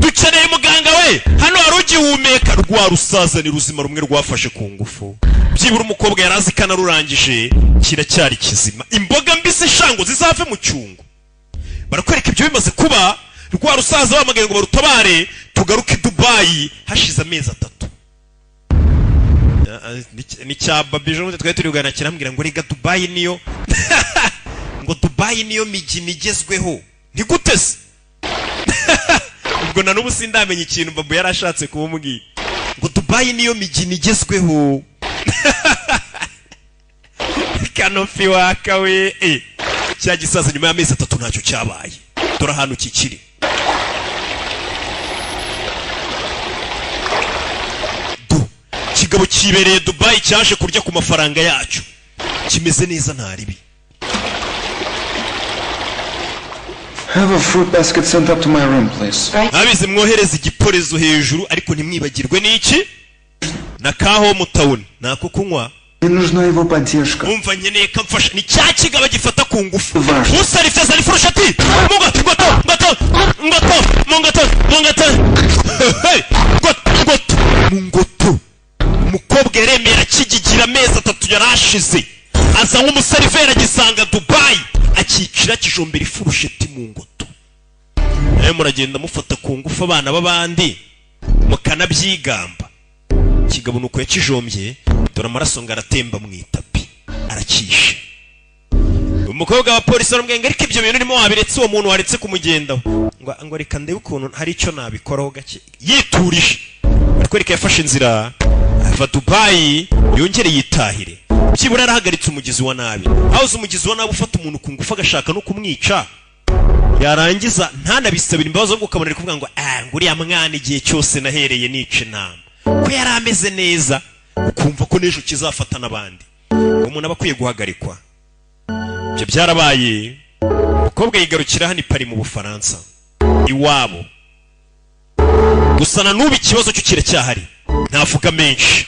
Dukeneye muganga we, hano hari ugihumeka. Rwa rusaza ni ruzima rumwe rwafashe ku ngufu, byibura umukobwa yarazi kana rurangije kiracyari kizima. Imboga mbisi shango zizave mu cyungo. Barakwereka ibyo bimaze kuba. Rwa rusaza bamagaye ngo barutabare tugaruke Dubai hashize amezi 3. Ni cya babijo twari turi kugana kirambwira ngo rega Dubai niyo ngo Dubai niyo migi migezweho. Ni gutese ubwo na n'ubu sindamenye ikintu babu yarashatse kumubwira ngo Dubai niyo migi migezweho. Kanofi wakawe cya gisaza nyuma y'amezi 3 ntacyo cyabaye. Dora hano kikiri. Kigabo kibereye Dubai cyaje kurya ku mafaranga yacu. Kimeze neza ntaribi. Have a fruit basket sent up to my room, please. Abize mwohereza igiporezo hejuru ariko ntimwibagirwe n'iki? Na kaho mu town nako kunywa. Нужна его поддержка. Umva nkeneye kamfasha ni cya kigabo gifata ku ngufu. Usarife zari furushati. Mungoto. Umukobwa yaremera kigigira amezi 3 yarashize. Aza nk'umusarivera gisanga Dubai akicira kijombera ifurusheti mu ngoto. Muragenda mufata ku ngufu abana b'abandi mukanabyigamba. Kigabo nuko yakijombye dore amaraso ngaratemba mu itapi arakishe. Umukobwa wa polisi arambwenga ariko ibyo bintu nimo wabiretse uwo muntu waretse kumugendaho ngo reka ndebe ukuntu hari icyo nabikoraho gake yiturije. Ariko yafashe inzira ava Dubai yongere yitahire. Byibura yarahagaritse umugizi wa nabi. Aho umugizi wa nabi ufata umuntu ku ngufu agashaka no kumwica, yarangiza ntanabisabira imbabazi ngo ukabonera kuvuga ngo nguriya mwana igihe cyose nahereye nice nama ko yarameze neza, ukumva ko nejo kizafata nabandi. Umuntu abakwiye guhagarikwa. Byo byarabaye. Umukobwa yigarukira hano Paris mu Bufaransa iwabo. Gusa na nubi ikibazo cyo kiracyahari. Ntavuga menshi.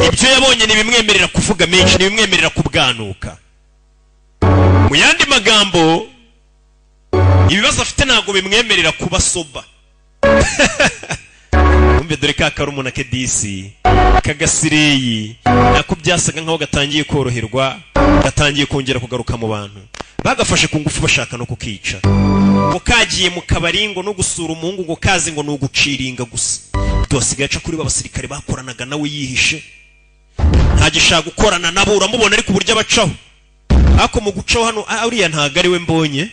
Ibyo yabonye nibimwemerera kuvuga menshi, nibimwemerera kubwanuka. Mu yandi magambo ibibazo afite ntago bimwemerera kuba soba. Umbe dore ka karumuna ke DC kagasireyi nako byasaga nkaho gatangiye koroherwa, gatangiye kongera kugaruka mu bantu. Bagafashe ku ngufu bashaka no kukica. Ngo kagiye mu kabari ngo no gusura umuhungu ngo kazi ngo no guciringa gusa. Dosigaye aca kuri babasirikare bakoranaga nawe yihishe. Ntagishaka gukorana nabo uramubona ariko uburyo abacaho. Ako mu gucaho hano uriya ntago ari we mbonye.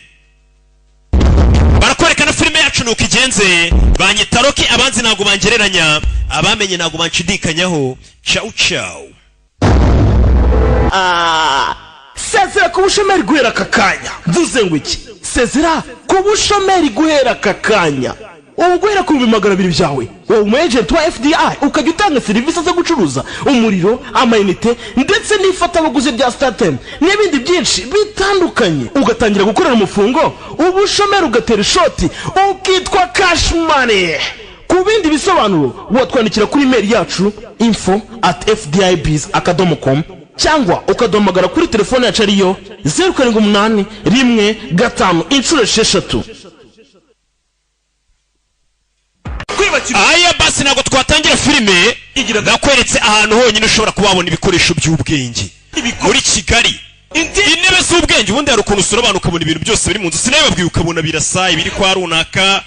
Barakwerekana filime yacu nuko igenze. Banyitaroki abanzi ntago bangereranya, abamenye ntago banshidikanyaho. Ciao ciao. Sezera ku bushomeri guhera kakanya. Mvuze ngo iki? Sezera ku bushomeri guhera kakanya. Ubu guhera ku 200 byawe wowe umu agent wa FDI ukajya utanga serivisi zo gucuruza umuriro, amayinite ndetse n'ifatabuguzi rya Startem n'ibindi byinshi bitandukanye, ugatangira gukorera umufungo, ubushomeri ugatera ishoti ukitwa cash money. Ku bindi bisobanuro watwandikira kuri email yacu info@fdibiz.com cyangwa ukadomagara kuri telefone yacu ariyo 078115 Aya basi nago twatangira filime nakweretse ahantu honyine ushobora kubabona ibikoresho by'ubwenge muri Kigali. Intebe z'ubwenge ubundi hari ukuntu usura abantu ukabona ibintu byose biri mu nzu. Sinababwiye ukabona birasaye biri kwa runaka.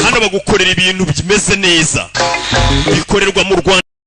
Hano bagukorera ibintu bimeze neza bikorerwa mu Rwanda.